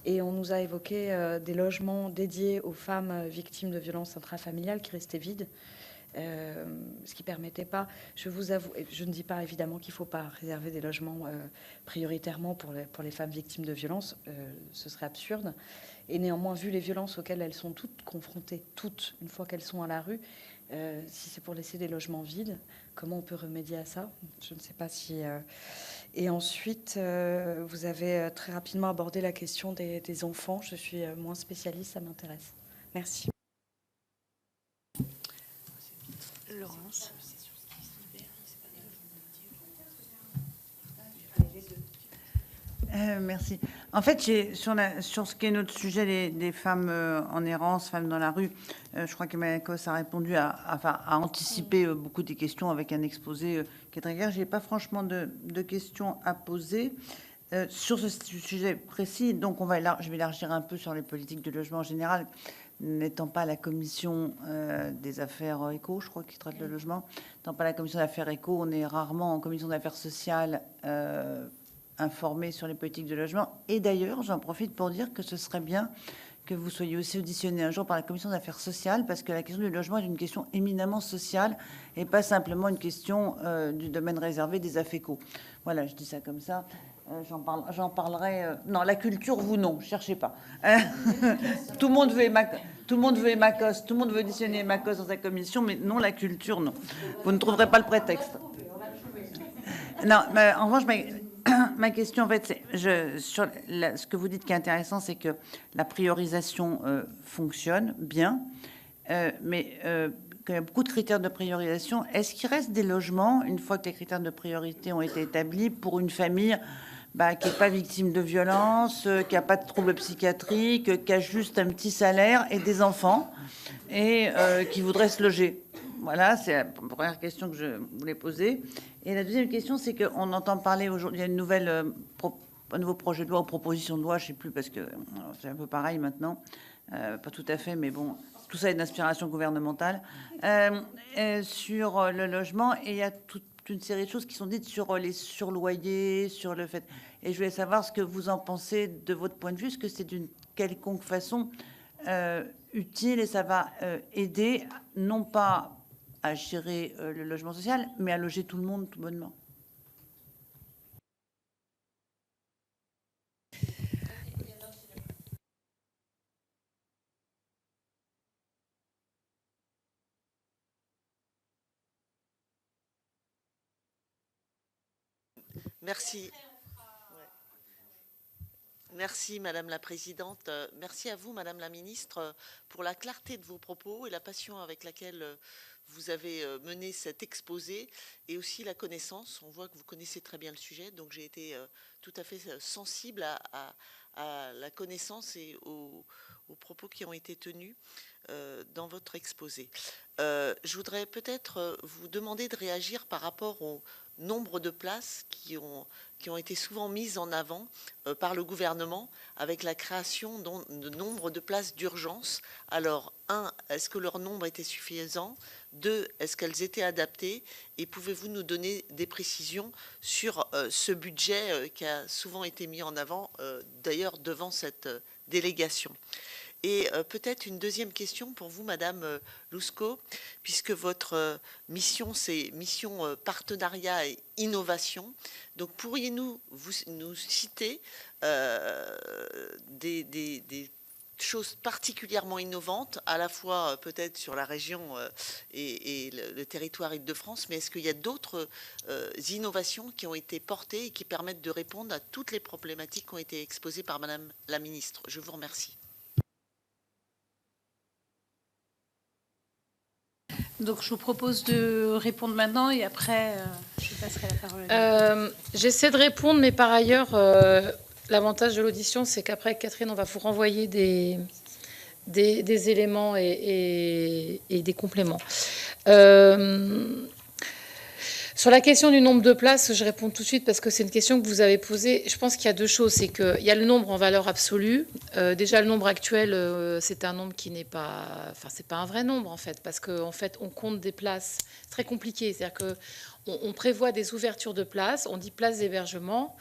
F: et on nous a évoqué des logements dédiés aux femmes victimes de violences intrafamiliales qui restaient vides, ce qui ne permettait pas, je vous avoue, je ne dis pas évidemment qu'il ne faut pas réserver des logements prioritairement pour les femmes victimes de violences, ce serait absurde. Et néanmoins, vu les violences auxquelles elles sont toutes confrontées, toutes, une fois qu'elles sont à la rue, si c'est pour laisser des logements vides, comment on peut remédier à ça? Je ne sais pas si... Et ensuite, vous avez très rapidement abordé la question des enfants. Je suis moins spécialiste, ça m'intéresse. Merci.
A: Laurence.
C: Merci. En fait, sur ce qui est notre sujet des femmes en errance, femmes dans la rue, je crois que Mme Causse a répondu à anticiper beaucoup des questions avec un exposé qui est très clair. Je n'ai pas franchement de questions à poser. Sur ce sujet précis, donc je vais élargir un peu sur les politiques de logement en général, n'étant pas la commission des affaires éco, je crois, qui traite le logement, n'étant pas la commission des affaires éco, on est rarement en commission d'affaires sociales informés sur les politiques de logement. Et d'ailleurs, j'en profite pour dire que ce serait bien que vous soyez aussi auditionné un jour par la commission des affaires sociales, parce que la question du logement est une question éminemment sociale et pas simplement une question du domaine réservé des AFECO. Voilà, je dis ça comme ça. J'en parlerai. Non, la culture, vous non, cherchez pas. Tout le monde veut Emma Causse, tout le monde veut auditionner Emma Causse dans sa commission, mais non, la culture, non. Vous ne trouverez pas le prétexte. Non, mais en revanche, ma question, en fait, sur ce que vous dites qui est intéressant, c'est que la priorisation fonctionne bien, mais qu'il y a beaucoup de critères de priorisation. Est-ce qu'il reste des logements, une fois que les critères de priorité ont été établis, pour une famille qui n'est pas victime de violence, qui n'a pas de troubles psychiatriques, qui a juste un petit salaire et des enfants, et qui voudrait se loger? Voilà, c'est la première question que je voulais poser. Et la deuxième question, c'est qu'on entend parler aujourd'hui, il y a une nouvelle, un nouveau projet de loi ou proposition de loi, je ne sais plus, parce que c'est un peu pareil maintenant. Pas tout à fait, mais bon, tout ça est d'inspiration gouvernementale. Sur le logement, et il y a toute une série de choses qui sont dites sur les surloyers, sur le fait... Et je voulais savoir ce que vous en pensez de votre point de vue. Est-ce que c'est d'une quelconque façon utile et ça va aider, non pas à gérer le logement social, mais à loger tout le monde tout bonnement?
G: Merci. Merci, Madame la Présidente. Merci à vous, Madame la Ministre, pour la clarté de vos propos et la passion avec laquelle vous avez mené cet exposé et aussi la connaissance. On voit que vous connaissez très bien le sujet, donc j'ai été tout à fait sensible à la connaissance et aux propos qui ont été tenus dans votre exposé. Je voudrais peut-être vous demander de réagir par rapport au nombre de places qui ont été souvent mises en avant par le gouvernement avec la création de nombre de places d'urgence. Alors, 1, est-ce que leur nombre était suffisant? 2, est-ce qu'elles étaient adaptées? Et pouvez-vous nous donner des précisions sur ce budget qui a souvent été mis en avant, d'ailleurs, devant cette délégation? Et peut-être une deuxième question pour vous, Madame Lousko, puisque votre mission, c'est mission partenariat et innovation. Donc, pourriez-nous nous citer des choses particulièrement innovantes, à la fois peut-être sur la région et le territoire Île-de-France, mais est-ce qu'il y a d'autres innovations qui ont été portées et qui permettent de répondre à toutes les problématiques qui ont été exposées par Madame la Ministre? Je vous remercie.
A: Donc, je vous propose de répondre maintenant et après, je passerai la parole.
B: J'essaie de répondre, mais par ailleurs, l'avantage de l'audition, c'est qu'après, Catherine, on va vous renvoyer des éléments et des compléments. Sur la question du nombre de places, je réponds tout de suite parce que c'est une question que vous avez posée. Je pense qu'il y a deux choses. C'est qu'il y a le nombre en valeur absolue. Déjà, le nombre actuel, c'est un nombre qui n'est pas... Enfin, c'est pas un vrai nombre, en fait, parce qu'en fait, on compte des places. C'est très compliqué. C'est-à-dire qu'on prévoit des ouvertures de places. On dit places d'hébergement.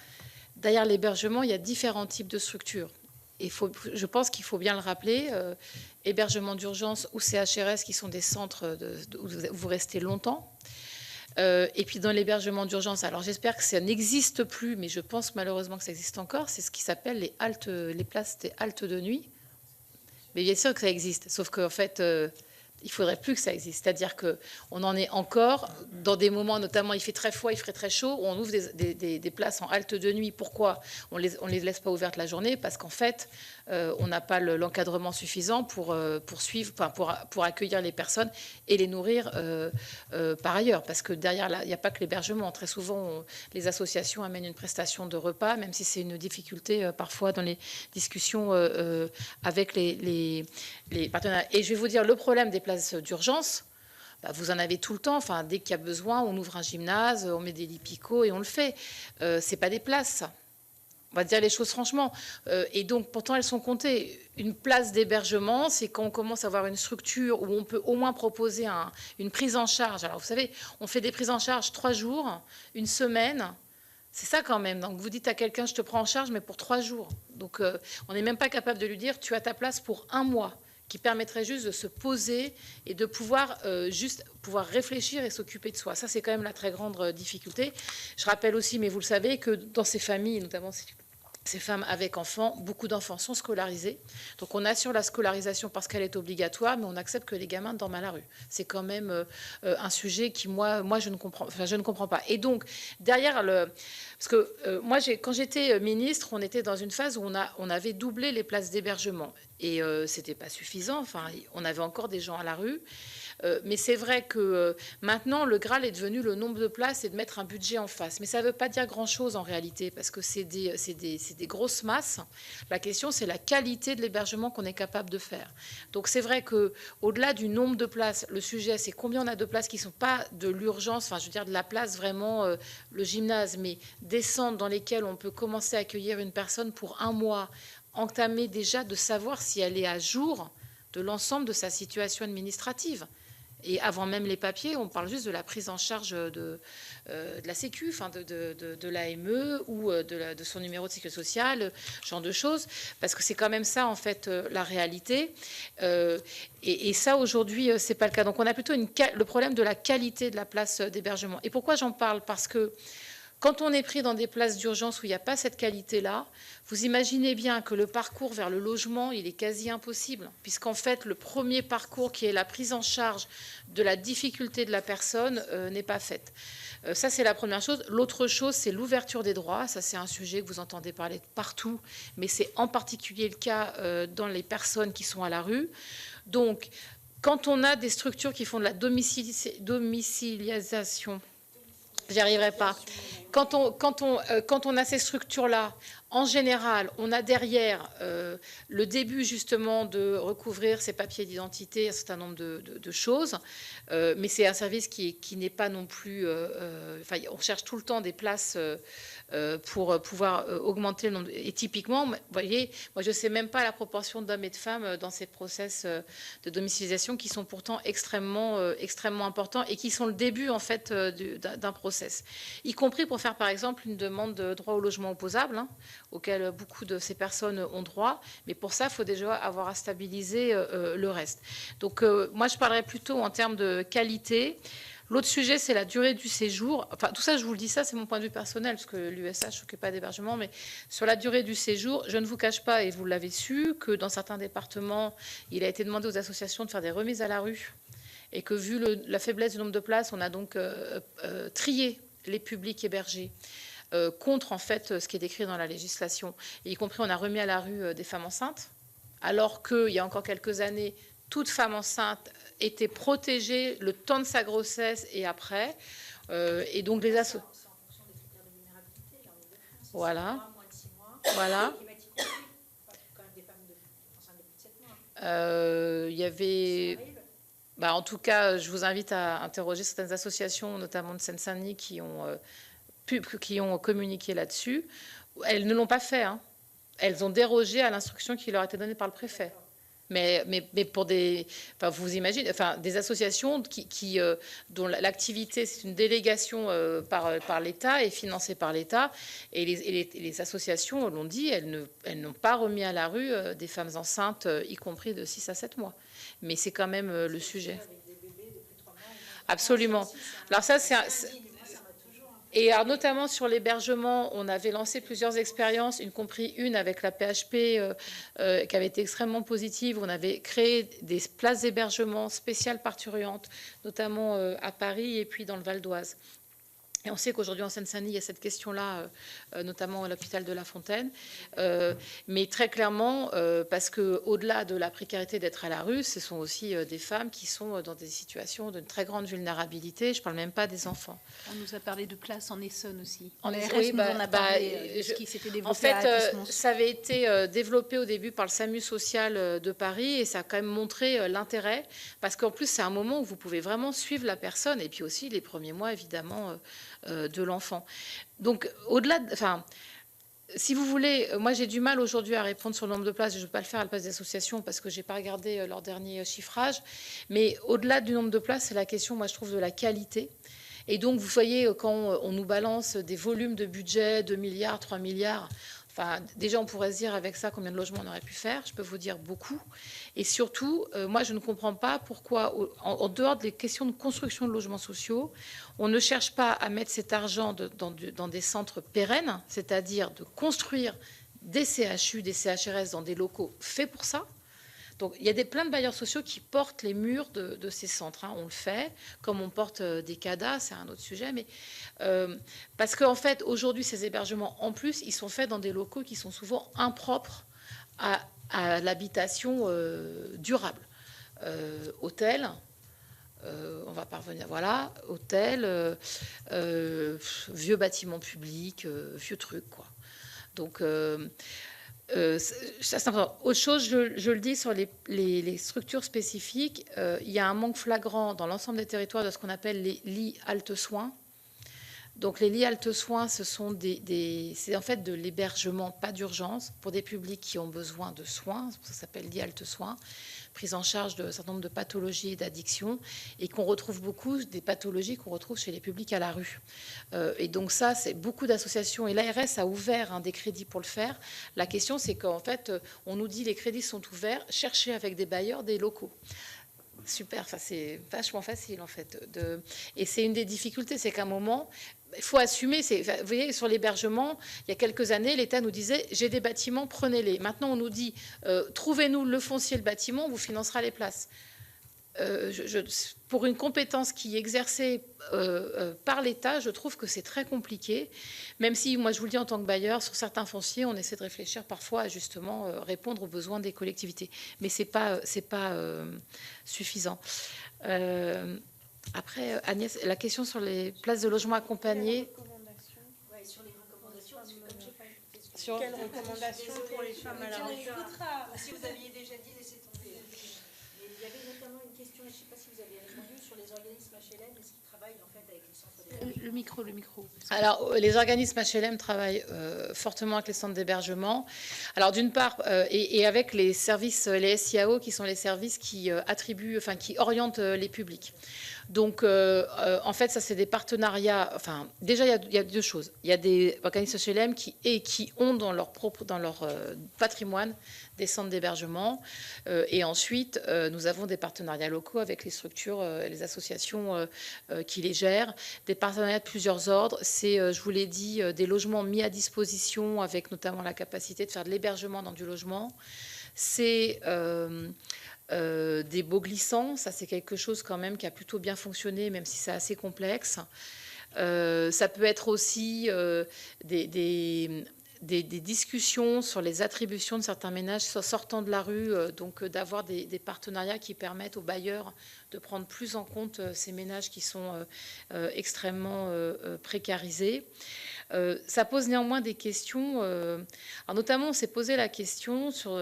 B: Derrière l'hébergement, il y a différents types de structures. Je pense qu'il faut bien le rappeler. Hébergement d'urgence ou CHRS, qui sont des centres où vous restez longtemps. Et puis dans l'hébergement d'urgence, alors j'espère que ça n'existe plus, mais je pense malheureusement que ça existe encore, c'est ce qui s'appelle les places des haltes de nuit. Mais bien sûr que ça existe, sauf qu'en fait, il faudrait plus que ça existe. C'est-à-dire qu'on en est encore dans des moments, notamment il fait très froid, il ferait très chaud, où on ouvre des places en halte de nuit. Pourquoi on les laisse pas ouvertes la journée? Parce qu'en fait, on n'a pas l'encadrement suffisant pour accueillir les personnes et les nourrir par ailleurs. Parce que derrière, il n'y a pas que l'hébergement. Très souvent, les associations amènent une prestation de repas, même si c'est une difficulté parfois dans les discussions avec les partenaires. Et je vais vous dire, le problème des places d'urgence, vous en avez tout le temps. Enfin, dès qu'il y a besoin, on ouvre un gymnase, on met des lits picots et on le fait. C'est pas des places, ça. On va dire les choses franchement. Et donc, pourtant, elles sont comptées. Une place d'hébergement, c'est quand on commence à avoir une structure où on peut au moins proposer une prise en charge. Alors, vous savez, on fait des prises en charge 3 jours, une semaine. C'est ça quand même. Donc, vous dites à quelqu'un, je te prends en charge, mais pour 3 jours. Donc, on n'est même pas capable de lui dire, tu as ta place pour 1 mois, qui permettrait juste de se poser et de pouvoir pouvoir réfléchir et s'occuper de soi. Ça, c'est quand même la très grande difficulté. Je rappelle aussi, mais vous le savez, que dans ces familles, notamment ces femmes avec enfants, beaucoup d'enfants sont scolarisés. Donc on assure la scolarisation parce qu'elle est obligatoire, mais on accepte que les gamins dorment à la rue. C'est quand même un sujet qui, moi je ne comprends pas. Et donc, derrière parce que moi, quand j'étais ministre, on était dans une phase où on avait doublé les places d'hébergement. Et c'était pas suffisant. Enfin, on avait encore des gens à la rue. Mais c'est vrai que maintenant, le Graal est devenu le nombre de places et de mettre un budget en face. Mais ça ne veut pas dire grand-chose en réalité, parce que c'est c'est des grosses masses. La question, c'est la qualité de l'hébergement qu'on est capable de faire. Donc c'est vrai qu'au-delà du nombre de places, le sujet, c'est combien on a de places qui ne sont pas de l'urgence, enfin je veux dire de la place vraiment, le gymnase, mais des centres dans lesquels on peut commencer à accueillir une personne pour un mois, entamer déjà de savoir si elle est à jour de l'ensemble de sa situation administrative. Et avant même les papiers, on parle juste de la prise en charge de la Sécu, enfin de l'AME ou de son numéro de sécurité sociale, ce genre de choses, parce que c'est quand même ça, en fait, la réalité. Et ça, aujourd'hui, c'est pas le cas. Donc, on a plutôt le problème de la qualité de la place d'hébergement. Et pourquoi j'en parle? Parce que quand on est pris dans des places d'urgence où il n'y a pas cette qualité-là, vous imaginez bien que le parcours vers le logement, il est quasi impossible, puisqu'en fait, le premier parcours qui est la prise en charge de la difficulté de la personne n'est pas faite. Ça, c'est la première chose. L'autre chose, c'est l'ouverture des droits. Ça, c'est un sujet que vous entendez parler partout, mais c'est en particulier le cas dans les personnes qui sont à la rue. Donc, quand on a des structures qui font de la domicilialisation, j'y arriverai pas. Quand on a ces structures-là, en général, on a derrière le début justement de recouvrir ses papiers d'identité, un certain nombre de choses, mais c'est un service qui n'est pas non plus... enfin, on cherche tout le temps des places pour pouvoir augmenter le nombre. Et typiquement, vous voyez, moi je ne sais même pas la proportion d'hommes et de femmes dans ces process de domiciliation qui sont pourtant extrêmement importants et qui sont le début en fait d'un process, y compris pour faire par exemple une demande de droit au logement opposable, auquel beaucoup de ces personnes ont droit. Mais pour ça, il faut déjà avoir à stabiliser le reste. Donc moi, je parlerais plutôt en termes de qualité. L'autre sujet, c'est la durée du séjour. Enfin, tout ça, je vous le dis, ça, c'est mon point de vue personnel, parce que l'USH ne s'occupe pas d'hébergement. Mais sur la durée du séjour, je ne vous cache pas, et vous l'avez su, que dans certains départements, il a été demandé aux associations de faire des remises à la rue. Et que vu la faiblesse du nombre de places, on a donc trié les publics hébergés contre, en fait, ce qui est décrit dans la législation. Et y compris, on a remis à la rue des femmes enceintes, alors qu'il y a encore quelques années, toute femme enceinte était protégée le temps de sa grossesse et après. Et donc les associations. Voilà. Voilà. Il y avait. En tout cas, je vous invite à interroger certaines associations, notamment de Seine-Saint-Denis, qui ont communiqué là-dessus. Elles ne l'ont pas fait. Elles ont dérogé à l'instruction qui leur a été donnée par le préfet. Mais pour des, enfin, vous imaginez, enfin, des associations dont l'activité, c'est une délégation par l'État et financée par l'État. Et les associations l'ont dit, elles n'ont pas remis à la rue des femmes enceintes, y compris de 6 à 7 mois. Mais c'est quand même le sujet. Absolument. Alors ça, et alors, notamment sur l'hébergement, on avait lancé plusieurs expériences, y compris une avec la PHP qui avait été extrêmement positive. On avait créé des places d'hébergement spéciales parturientes, notamment à Paris et puis dans le Val d'Oise. Et on sait qu'aujourd'hui en Seine-Saint-Denis, il y a cette question-là, notamment à l'hôpital de La Fontaine. Mais très clairement, parce qu'au-delà de la précarité d'être à la rue, ce sont aussi des femmes qui sont dans des situations de très grande vulnérabilité. Je ne parle même pas des enfants.
A: On nous a parlé de places en Essonne aussi.
B: Oui, on a parlé de ce qui s'était développé. En fait, ça avait été développé au début par le SAMU social de Paris et ça a quand même montré l'intérêt. Parce qu'en plus, c'est un moment où vous pouvez vraiment suivre la personne et puis aussi les premiers mois, évidemment, de l'enfant. Donc, au-delà enfin, si vous voulez, moi j'ai du mal aujourd'hui à répondre sur le nombre de places. Je ne vais pas le faire à la place des associations parce que je n'ai pas regardé leur dernier chiffrage. Mais au-delà du nombre de places, c'est la question, moi je trouve, de la qualité. Et donc, vous voyez, quand on nous balance des volumes de budget, 2 milliards, 3 milliards, enfin, déjà, on pourrait se dire avec ça combien de logements on aurait pu faire. Je peux vous dire beaucoup. Et surtout, moi, je ne comprends pas pourquoi, en dehors des questions de construction de logements sociaux, on ne cherche pas à mettre cet argent dans des centres pérennes, c'est-à-dire de construire des CHU, des CHRS dans des locaux faits pour ça. Donc, il y a plein de bailleurs sociaux qui portent les murs de ces centres. On le fait, comme on porte des CADA, c'est un autre sujet. Mais parce qu'en fait, aujourd'hui, ces hébergements, en plus, ils sont faits dans des locaux qui sont souvent impropres à l'habitation durable. Hôtel, on va parvenir, voilà, hôtel, vieux bâtiments publics, vieux trucs, quoi. Donc, ça, c'est important. Autre chose, je le dis, sur les structures spécifiques, il y a un manque flagrant dans l'ensemble des territoires de ce qu'on appelle les lits halte-soins. Donc les lits halte-soins, ce sont c'est en fait de l'hébergement, pas d'urgence, pour des publics qui ont besoin de soins, ça s'appelle lit halte-soins, prise en charge d'un certain nombre de pathologies et d'addictions, et qu'on retrouve beaucoup, des pathologies qu'on retrouve chez les publics à la rue. Et donc ça, c'est beaucoup d'associations, et l'ARS a ouvert des crédits pour le faire. La question, c'est qu'en fait, on nous dit les crédits sont ouverts, cherchez avec des bailleurs des locaux. Super, ça c'est vachement facile en fait. Et c'est une des difficultés, c'est qu'à un moment, il faut assumer. Vous voyez, sur l'hébergement, il y a quelques années, l'État nous disait, j'ai des bâtiments, prenez-les. Maintenant, on nous dit, trouvez-nous le foncier, le bâtiment, on vous financera les places. Pour une compétence qui est exercée par l'État, je trouve que c'est très compliqué, même si, moi je vous le dis en tant que bailleur, sur certains fonciers, on essaie de réfléchir parfois à justement répondre aux besoins des collectivités. Mais ce n'est pas suffisant. Après, Agnès, la question sur les places de logement accompagnées.
D: Sur les recommandations, parce que comme j'ai pas eu de
A: Sur quelles recommandations pour les femmes à la rue?
D: Si vous aviez déjà dit, laissez tomber. Mais il y avait notamment une question, je ne sais pas si vous avez répondu, sur les organismes HLM, est-ce qu'ils travaillent en fait avec les centres d'hébergement?
A: Le micro.
B: Alors, les organismes HLM travaillent fortement avec les centres d'hébergement. Alors, d'une part, et avec les services, les SIAO, qui sont les services qui attribuent, enfin, qui orientent les publics. Donc, en fait, ça, c'est des partenariats. Enfin, déjà, il y a deux choses. Il y a des organismes HLM qui ont dans leur patrimoine des centres d'hébergement. Et ensuite, nous avons des partenariats locaux avec les structures, les associations qui les gèrent. Des partenariats de plusieurs ordres. C'est, je vous l'ai dit, des logements mis à disposition avec notamment la capacité de faire de l'hébergement dans du logement. C'est des baux glissants, ça c'est quelque chose quand même qui a plutôt bien fonctionné, même si c'est assez complexe. Ça peut être aussi des discussions sur les attributions de certains ménages sortant de la rue, donc d'avoir des partenariats qui permettent aux bailleurs de prendre plus en compte ces ménages qui sont extrêmement précarisés. Ça pose néanmoins des questions. Alors notamment, on s'est posé la question sur...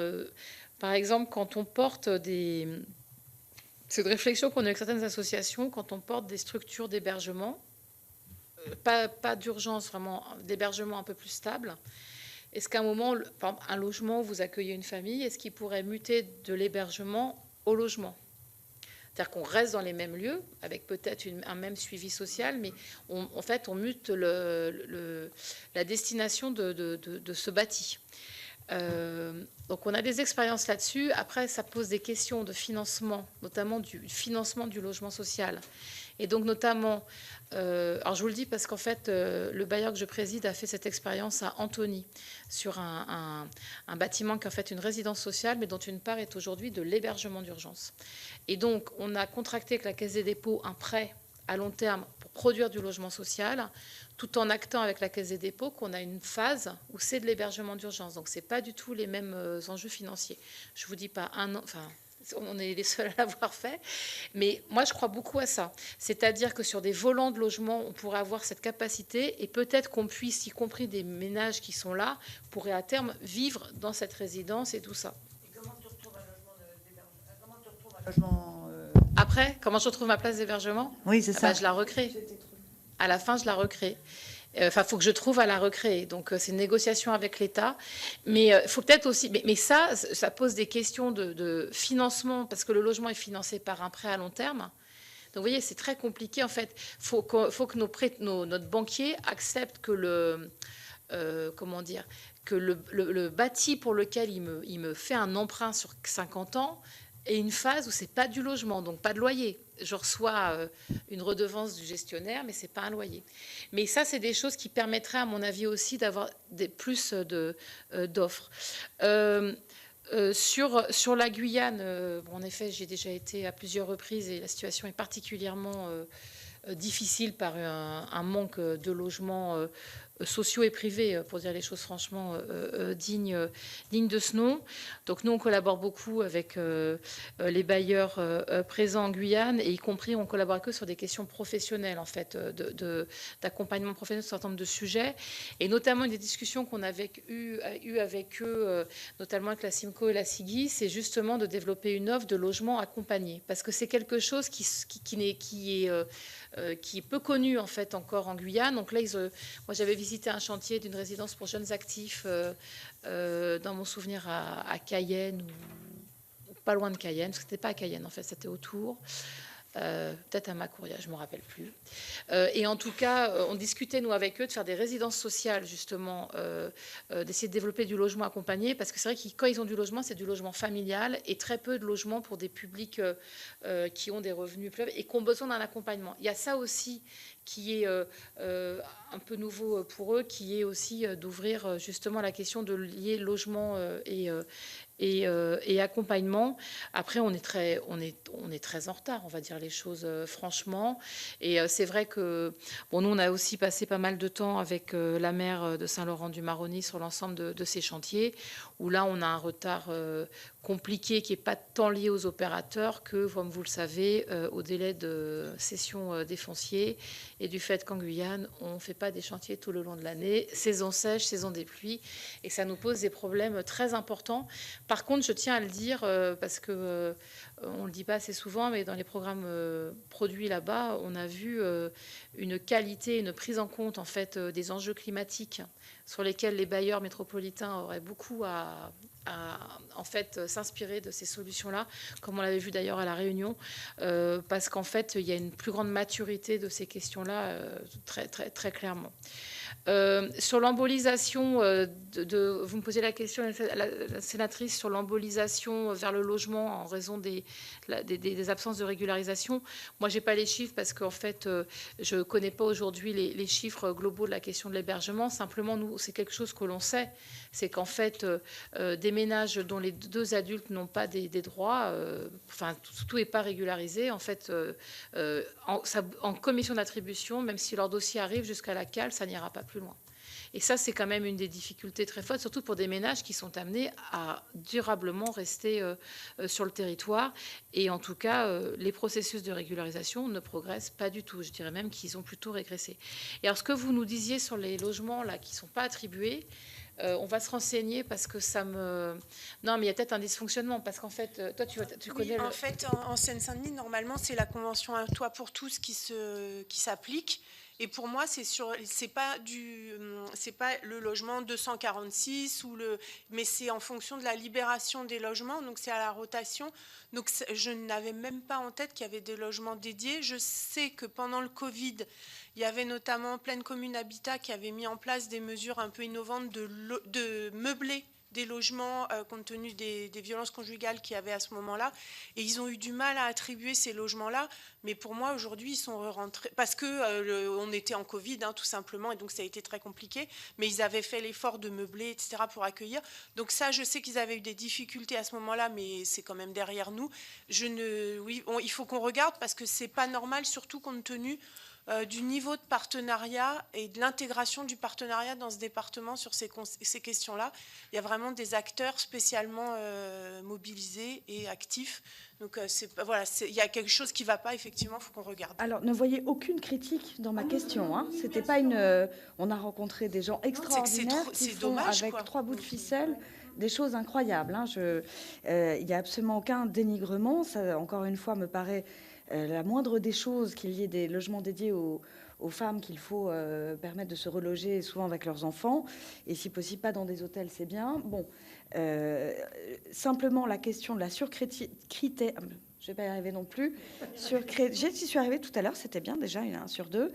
B: Par exemple, quand on porte c'est une réflexion qu'on a avec certaines associations, quand on porte des structures d'hébergement, pas d'urgence, vraiment d'hébergement un peu plus stable, est-ce qu'à un moment, par exemple, un logement où vous accueillez une famille, est-ce qu'il pourrait muter de l'hébergement au logement? C'est-à-dire qu'on reste dans les mêmes lieux, avec peut-être un même suivi social, mais en fait, on mute la destination de ce bâti. Donc on a des expériences là-dessus. Après, ça pose des questions de financement, notamment du financement du logement social. Et donc notamment, alors je vous le dis parce qu'en fait, le bailleur que je préside a fait cette expérience à Antony, sur un bâtiment qui est en fait une résidence sociale, mais dont une part est aujourd'hui de l'hébergement d'urgence. Et donc, on a contracté avec la Caisse des dépôts un prêt à long terme pour produire du logement social, tout en actant avec la Caisse des dépôts qu'on a une phase où c'est de l'hébergement d'urgence. Donc, ce n'est pas du tout les mêmes enjeux financiers. Je ne vous dis pas un an, enfin, on est les seuls à l'avoir fait, mais moi, je crois beaucoup à ça. C'est-à-dire que sur des volants de logement, on pourrait avoir cette capacité et peut-être qu'on puisse, y compris des ménages qui sont là, pourraient à terme vivre dans cette résidence et tout ça.
C: Et comment tu retrouves un logement
B: Après, comment je retrouve ma place d'hébergement?
C: Oui, c'est ça.
B: Je la recrée. À la fin, je la recrée. Enfin, il faut que je trouve à la recréer. Donc, c'est une négociation avec l'État. Mais il faut peut-être aussi... Mais ça pose des questions de financement, parce que le logement est financé par un prêt à long terme. Donc, vous voyez, c'est très compliqué. En fait, il faut que notre banquier accepte que que le bâti pour lequel il me fait un emprunt sur 50 ans ait une phase où ce n'est pas du logement, donc pas de loyer. Je reçois une redevance du gestionnaire, mais ce n'est pas un loyer. Mais ça, c'est des choses qui permettraient, à mon avis aussi, d'avoir plus d'offres. Sur la Guyane, en effet, j'ai déjà été à plusieurs reprises et la situation est particulièrement difficile par un manque de logements sociaux et privés, pour dire les choses franchement, dignes de ce nom. Donc nous, on collabore beaucoup avec les bailleurs présents en Guyane, et y compris, on collabore avec eux sur des questions professionnelles, en fait, d'accompagnement professionnel sur un certain nombre de sujets, et notamment une des discussions qu'on avait eues avec eux, notamment avec la CIMCO et la SIGI, c'est justement de développer une offre de logement accompagné, parce que c'est quelque chose qui est peu connu en fait encore en Guyane. Donc là, moi j'avais visité un chantier d'une résidence pour jeunes actifs dans mon souvenir à Cayenne, ou pas loin de Cayenne, parce que c'était pas à Cayenne en fait, c'était autour. Peut-être à Macouria, je ne me rappelle plus. Et en tout cas, on discutait, nous, avec eux, de faire des résidences sociales, justement, d'essayer de développer du logement accompagné, parce que c'est vrai que quand ils ont du logement, c'est du logement familial, et très peu de logement pour des publics qui ont des revenus faibles et qui ont besoin d'un accompagnement. Il y a ça aussi qui est un peu nouveau pour eux, qui est aussi d'ouvrir justement la question de lier logement et accompagnement. Après, on est très en retard, on va dire les choses franchement. Et c'est vrai que nous, on a aussi passé pas mal de temps avec la maire de Saint-Laurent-du-Maroni sur l'ensemble de ces chantiers, où là, on a un retard compliqué qui n'est pas tant lié aux opérateurs que, comme vous le savez, au délai de cession des fonciers, et du fait qu'en Guyane, on ne fait pas des chantiers tout le long de l'année, saison sèche, saison des pluies, et ça nous pose des problèmes très importants. Par contre, je tiens à le dire, parce que on ne le dit pas assez souvent, mais dans les programmes produits là-bas, on a vu une qualité, une prise en compte en fait des enjeux climatiques sur lesquels les bailleurs métropolitains auraient beaucoup à en fait s'inspirer de ces solutions-là, comme on l'avait vu d'ailleurs à La Réunion, parce qu'en fait, il y a une plus grande maturité de ces questions-là, très, très, très clairement. Sur l'embolisation, vous me posez la question, la sénatrice, sur l'embolisation vers le logement en raison des absences de régularisation. Moi, je n'ai pas les chiffres parce qu'en fait, je ne connais pas aujourd'hui les chiffres globaux de la question de l'hébergement. Simplement, nous, c'est quelque chose que l'on sait, c'est qu'en fait, des ménages dont les 2 adultes n'ont pas des droits, enfin, tout n'est pas régularisé. En fait, en commission d'attribution, même si leur dossier arrive jusqu'à la CAL, ça n'ira pas plus loin. Et ça, c'est quand même une des difficultés très fortes, surtout pour des ménages qui sont amenés à durablement rester sur le territoire. Et en tout cas, les processus de régularisation ne progressent pas du tout. Je dirais même qu'ils ont plutôt régressé. Et alors, ce que vous nous disiez sur les logements là, qui ne sont pas attribués, on va se renseigner parce que ça me... Non, mais il y a peut-être un dysfonctionnement parce qu'en fait, toi, tu connais...
H: En fait, en Seine-Saint-Denis, normalement, c'est la convention Un Toit pour tous qui s'applique. Et pour moi, c'est pas le logement 246 mais c'est en fonction de la libération des logements. Donc c'est à la rotation. Donc je n'avais même pas en tête qu'il y avait des logements dédiés. Je sais que pendant le Covid, il y avait notamment Pleine Commune Habitat qui avait mis en place des mesures un peu innovantes de meubler des logements compte tenu des violences conjugales qu'il y avait à ce moment-là. Et ils ont eu du mal à attribuer ces logements-là. Mais pour moi, aujourd'hui, ils sont rentrés... Parce qu'on était en Covid, tout simplement, et donc ça a été très compliqué. Mais ils avaient fait l'effort de meubler, etc., pour accueillir. Donc ça, je sais qu'ils avaient eu des difficultés à ce moment-là, mais c'est quand même derrière nous. Il faut qu'on regarde, parce que c'est pas normal, surtout compte tenu du niveau de partenariat et de l'intégration du partenariat dans ce département sur ces questions-là. Il y a vraiment des acteurs spécialement mobilisés et actifs. Donc il y a quelque chose qui ne va pas, effectivement, il faut qu'on regarde.
F: Alors, ne voyez aucune critique dans ma question. C'était pas on a rencontré des gens extraordinaires qui font dommage, avec 3 bouts de ficelle des choses incroyables. Il n'y a absolument aucun dénigrement. Ça, encore une fois, me paraît... la moindre des choses, qu'il y ait des logements dédiés aux femmes qu'il faut permettre de se reloger, souvent avec leurs enfants, et si possible pas dans des hôtels, c'est bien. Bon, simplement la question de la surcritère, je vais pas y arriver non plus. J'y suis arrivée tout à l'heure, c'était bien déjà, une 1 sur 2.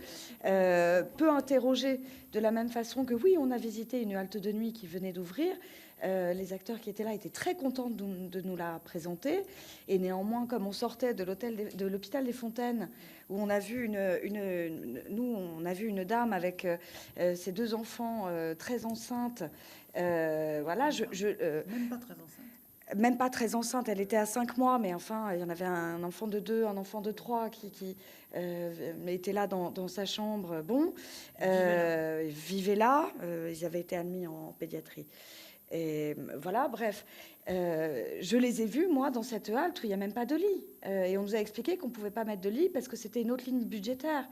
F: Peut interroger de la même façon que oui, on a visité une halte de nuit qui venait d'ouvrir. Les acteurs qui étaient là étaient très contents de nous la présenter. Et néanmoins, comme on sortait de l'hôpital des Fontaines, où on a vu on a vu une dame avec ses 2 enfants très enceintes. Voilà,
C: même pas très enceinte.
F: même pas très enceinte, elle était à 5 mois, mais enfin, il y en avait un enfant de 2, un enfant de 3 qui était là dans sa chambre. Bon, vivait là. Ils avaient été admis en pédiatrie. Et voilà, bref. Je les ai vus, moi, dans cette halte où il n'y a même pas de lit. Et on nous a expliqué qu'on ne pouvait pas mettre de lit parce que c'était une autre ligne budgétaire.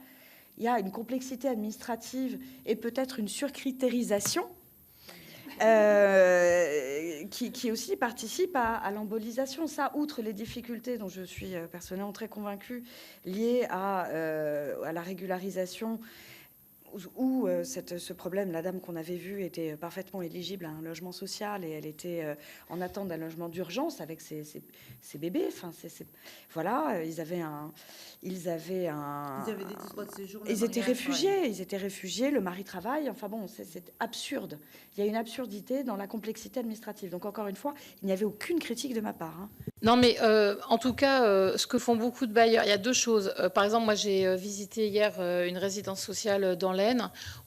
F: Il y a une complexité administrative et peut-être une surcritérisation qui aussi participe à l'embolisation. Ça, outre les difficultés dont je suis personnellement très convaincue, liées à la régularisation, où ce problème, la dame qu'on avait vue était parfaitement éligible à un logement social et elle était en attente d'un logement d'urgence avec ses bébés. Enfin, voilà, ils avaient des droits de séjour. Ils étaient réfugiés, le mari travaille. Enfin bon, c'est absurde. Il y a une absurdité dans la complexité administrative. Donc encore une fois, il n'y avait aucune critique de ma part. Hein.
B: Non, mais en tout cas, ce que font beaucoup de bailleurs, il y a 2 choses. Par exemple, moi, j'ai visité hier une résidence sociale dans l'Aisne,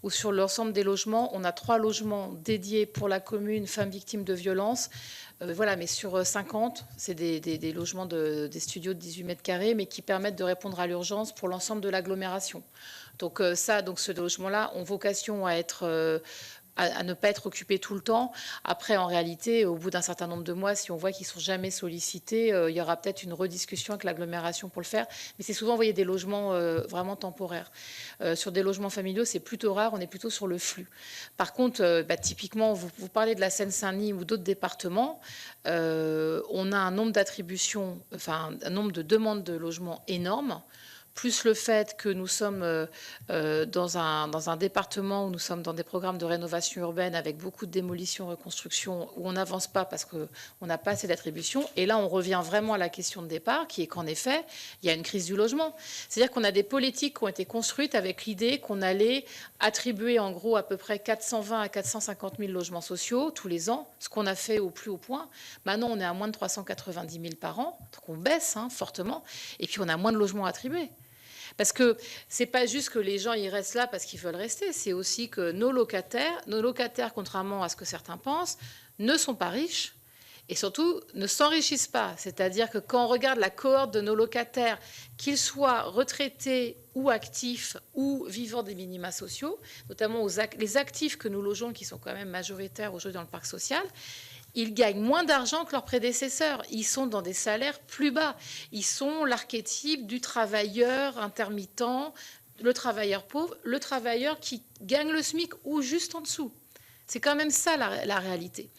B: où sur l'ensemble des logements, on a 3 logements dédiés pour la commune femmes victimes de violences. Voilà, mais sur 50, c'est des logements, des studios de 18 mètres carrés, mais qui permettent de répondre à l'urgence pour l'ensemble de l'agglomération. Donc ce logement-là ont vocation à être... à ne pas être occupés tout le temps. Après, en réalité, au bout d'un certain nombre de mois, si on voit qu'ils ne sont jamais sollicités, il y aura peut-être une rediscussion avec l'agglomération pour le faire. Mais c'est souvent, vous voyez, des logements vraiment temporaires. Sur des logements familiaux, c'est plutôt rare, on est plutôt sur le flux. Par contre, typiquement, vous parlez de la Seine-Saint-Denis ou d'autres départements, on a un nombre d'attributions, enfin un nombre de demandes de logements énorme, plus le fait que nous sommes dans un département où nous sommes dans des programmes de rénovation urbaine avec beaucoup de démolition, reconstruction, où on n'avance pas parce qu'on n'a pas assez d'attributions. Et là, on revient vraiment à la question de départ, qui est qu'en effet, il y a une crise du logement. C'est-à-dire qu'on a des politiques qui ont été construites avec l'idée qu'on allait attribuer en gros à peu près 420 à 450 000 logements sociaux tous les ans, ce qu'on a fait au plus haut point. Maintenant, on est à moins de 390 000 par an, donc on baisse fortement, et puis on a moins de logements attribués. Parce que c'est pas juste que les gens y restent là parce qu'ils veulent rester, c'est aussi que nos locataires, contrairement à ce que certains pensent, ne sont pas riches et surtout ne s'enrichissent pas. C'est-à-dire que quand on regarde la cohorte de nos locataires, qu'ils soient retraités ou actifs ou vivant des minima sociaux, notamment les actifs que nous logeons, qui sont quand même majoritaires aujourd'hui dans le parc social, ils gagnent moins d'argent que leurs prédécesseurs. Ils sont dans des salaires plus bas. Ils sont l'archétype du travailleur intermittent, le travailleur pauvre, le travailleur qui gagne le SMIC ou juste en dessous. C'est quand même ça la réalité.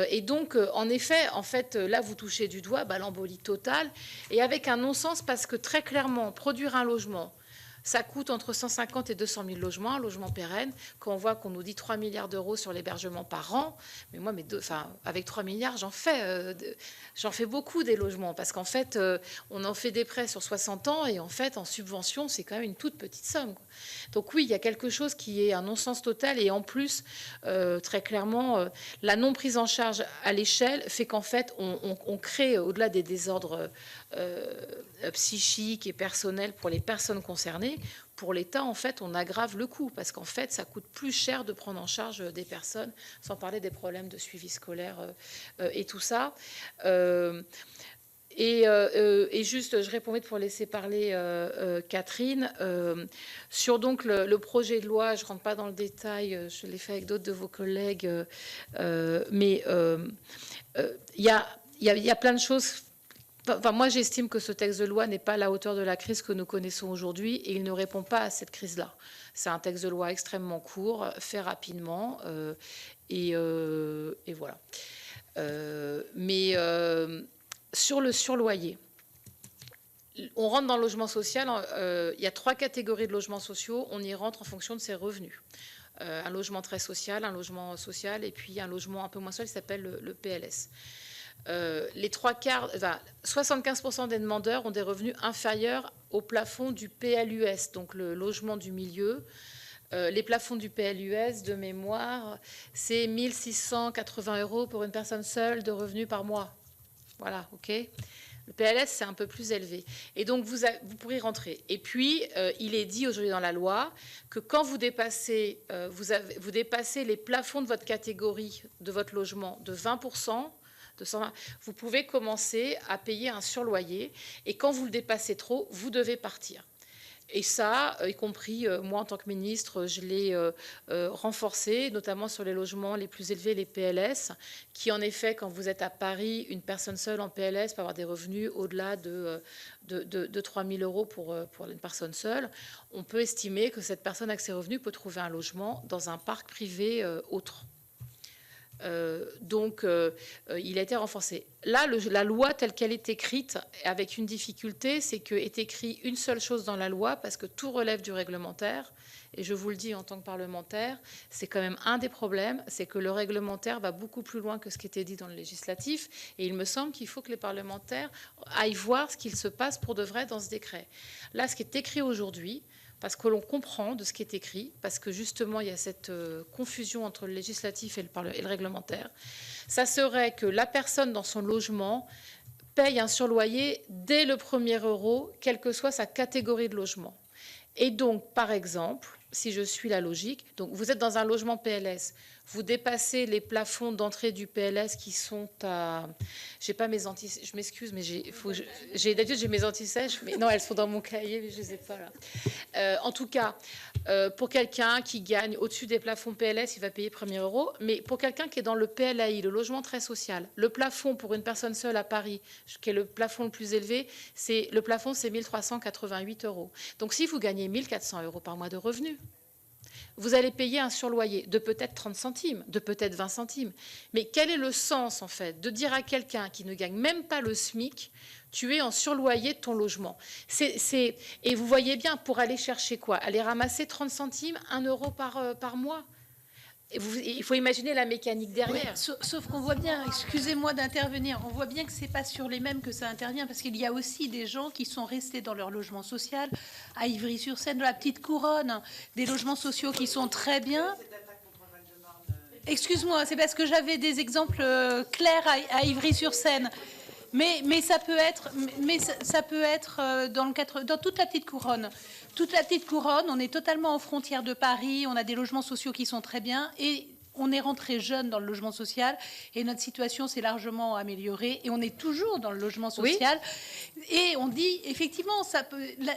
B: Et donc, en effet, là, vous touchez du doigt l'embolie totale et avec un non-sens parce que très clairement, produire un logement, ça coûte entre 150 et 200 000 logements, un logement pérenne. Quand on voit qu'on nous dit 3 milliards d'euros sur l'hébergement par an, mais moi, avec 3 milliards, j'en fais beaucoup des logements. Parce qu'en fait, on en fait des prêts sur 60 ans et en fait, en subvention, c'est quand même une toute petite somme, quoi. Donc oui, il y a quelque chose qui est un non-sens total. Et en plus, très clairement, la non prise en charge à l'échelle fait qu'en fait, on crée, au-delà des désordres psychiques et personnels pour les personnes concernées, pour l'État, en fait, on aggrave le coût parce qu'en fait, ça coûte plus cher de prendre en charge des personnes, sans parler des problèmes de suivi scolaire et tout ça. Et juste, je répondais pour laisser parler Catherine. Sur donc le projet de loi, je ne rentre pas dans le détail, je l'ai fait avec d'autres de vos collègues, mais il y a plein de choses. Enfin, moi, j'estime que ce texte de loi n'est pas à la hauteur de la crise que nous connaissons aujourd'hui et il ne répond pas à cette crise-là. C'est un texte de loi extrêmement court, fait rapidement, et voilà. Mais sur le surloyer, on rentre dans le logement social, il y a 3 catégories de logements sociaux, on y rentre en fonction de ses revenus. Un logement très social, un logement social, et puis un logement un peu moins social qui s'appelle le PLS. Les 75% des demandeurs ont des revenus inférieurs au plafond du PLUS, donc le logement du milieu. Les plafonds du PLUS, de mémoire, c'est 1 680 € pour une personne seule de revenus par mois. Voilà, OK. Le PLS, c'est un peu plus élevé. Et donc, vous pourrez rentrer. Et puis, il est dit aujourd'hui dans la loi que quand vous dépassez, vous dépassez les plafonds de votre catégorie, de votre logement, de 20%, vous pouvez commencer à payer un surloyer. Et quand vous le dépassez trop, vous devez partir. Et ça, y compris moi en tant que ministre, je l'ai renforcé, notamment sur les logements les plus élevés, les PLS, qui en effet, quand vous êtes à Paris, une personne seule en PLS peut avoir des revenus au-delà de 3 000 euros pour une personne seule. On peut estimer que cette personne avec ses revenus peut trouver un logement dans un parc privé autre. Donc, il a été renforcé. Là, la loi telle qu'elle est écrite, avec une difficulté, c'est qu'est écrit une seule chose dans la loi, parce que tout relève du réglementaire. Et je vous le dis en tant que parlementaire, c'est quand même un des problèmes, c'est que le réglementaire va beaucoup plus loin que ce qui était dit dans le législatif. Et il me semble qu'il faut que les parlementaires aillent voir ce qu'il se passe pour de vrai dans ce décret. Là, ce qui est écrit aujourd'hui, parce que l'on comprend de ce qui est écrit, parce que justement il y a cette confusion entre le législatif et le réglementaire, ça serait que la personne dans son logement paye un surloyer dès le premier euro, quelle que soit sa catégorie de logement. Et donc, par exemple, si je suis la logique, donc vous êtes dans un logement PLS, vous dépassez les plafonds d'entrée du PLS qui sont à... J'ai pas mes anti... Je m'excuse, mais d'habitude j'ai mes anti-sèches, mais non, elles sont dans mon cahier, mais je les ai pas là. En tout cas, pour quelqu'un qui gagne au-dessus des plafonds PLS, il va payer premier euro. Mais pour quelqu'un qui est dans le PLAI, le logement très social, le plafond pour une personne seule à Paris, qui est le plafond le plus élevé, le plafond c'est 1 388 euros. Donc si vous gagnez 1 400 euros par mois de revenus, vous allez payer un surloyer de peut-être 30 centimes, de peut-être 20 centimes. Mais quel est le sens, en fait, de dire à quelqu'un qui ne gagne même pas le SMIC, tu es en surloyer de ton logement? Et vous voyez bien, pour aller chercher quoi? Aller ramasser 30 centimes, 1 euro par mois. Il faut imaginer la mécanique derrière.
A: Ouais, sauf qu'on voit bien, excusez-moi d'intervenir, on voit bien que c'est pas sur les mêmes que ça intervient, parce qu'il y a aussi des gens qui sont restés dans leur logement social, à Ivry-sur-Seine, dans la petite couronne, des logements sociaux qui sont très bien. Excuse-moi, c'est parce que j'avais des exemples clairs à Ivry-sur-Seine. Mais ça peut être, dans toute la petite couronne. Toute la petite couronne, on est totalement en frontière de Paris, on a des logements sociaux qui sont très bien et on est rentré jeune dans le logement social et notre situation s'est largement améliorée et on est toujours dans le logement social. Oui. Et on dit, effectivement,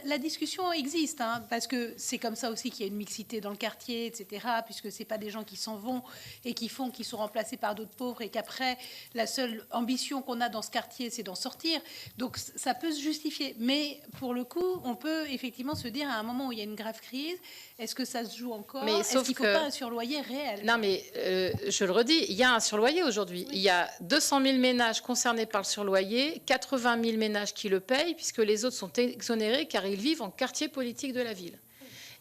A: la discussion existe, hein, parce que c'est comme ça aussi qu'il y a une mixité dans le quartier, etc., puisque ce n'est pas des gens qui s'en vont et qui sont remplacés par d'autres pauvres et qu'après, la seule ambition qu'on a dans ce quartier, c'est d'en sortir. Donc ça peut se justifier. Mais pour le coup, on peut effectivement se dire à un moment où il y a une grave crise, est-ce que ça se joue encore? Est-ce qu'il ne faut pas un surloyer réel?
B: Non, mais je le redis, il y a un surloyer aujourd'hui. Oui. Il y a 200 000 ménages concernés par le surloyer, 80 000 ménages qui le payent, puisque les autres sont exonérés car ils vivent en quartier politique de la ville.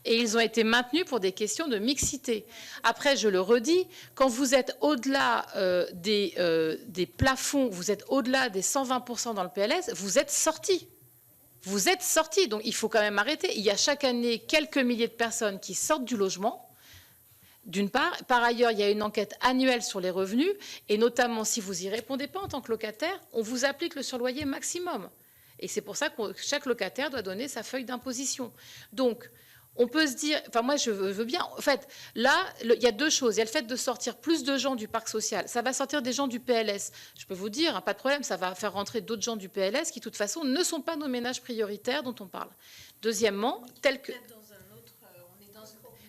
B: Et ils ont été maintenus pour des questions de mixité. Après, je le redis, quand vous êtes au-delà des plafonds, vous êtes au-delà des 120% dans le PLS, vous êtes sortis. Vous êtes sortis, donc il faut quand même arrêter. Il y a chaque année quelques milliers de personnes qui sortent du logement, d'une part. Par ailleurs, il y a une enquête annuelle sur les revenus, et notamment si vous n'y répondez pas en tant que locataire, on vous applique le surloyer maximum. Et c'est pour ça que chaque locataire doit donner sa feuille d'imposition. Donc, on peut se dire, enfin moi je veux bien, en fait, là, il y a deux choses. Il y a le fait de sortir plus de gens du parc social. Ça va sortir des gens du PLS. Je peux vous dire, hein, pas de problème, ça va faire rentrer d'autres gens du PLS qui, de toute façon, ne sont pas nos ménages prioritaires dont on parle. Deuxièmement, tel que...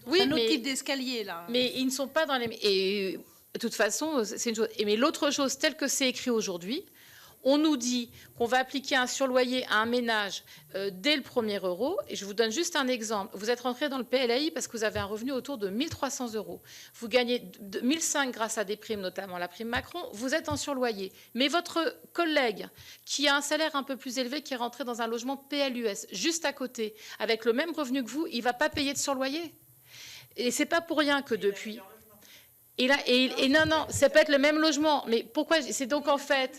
A: Oui, un autre type d'escalier, là.
B: Mais ils ne sont pas dans les... Et de toute façon, c'est une chose. Mais l'autre chose, telle que c'est écrit aujourd'hui, on nous dit qu'on va appliquer un surloyer à un ménage dès le premier euro. Et je vous donne juste un exemple. Vous êtes rentré dans le PLAI parce que vous avez un revenu autour de 1 300 euros. Vous gagnez 1 500 grâce à des primes, notamment la prime Macron. Vous êtes en surloyer. Mais votre collègue, qui a un salaire un peu plus élevé, qui est rentré dans un logement PLUS, juste à côté, avec le même revenu que vous, il ne va pas payer de surloyer. Et ce n'est pas pour rien que depuis... Et non, ça peut être le même logement. Mais pourquoi? C'est donc en fait...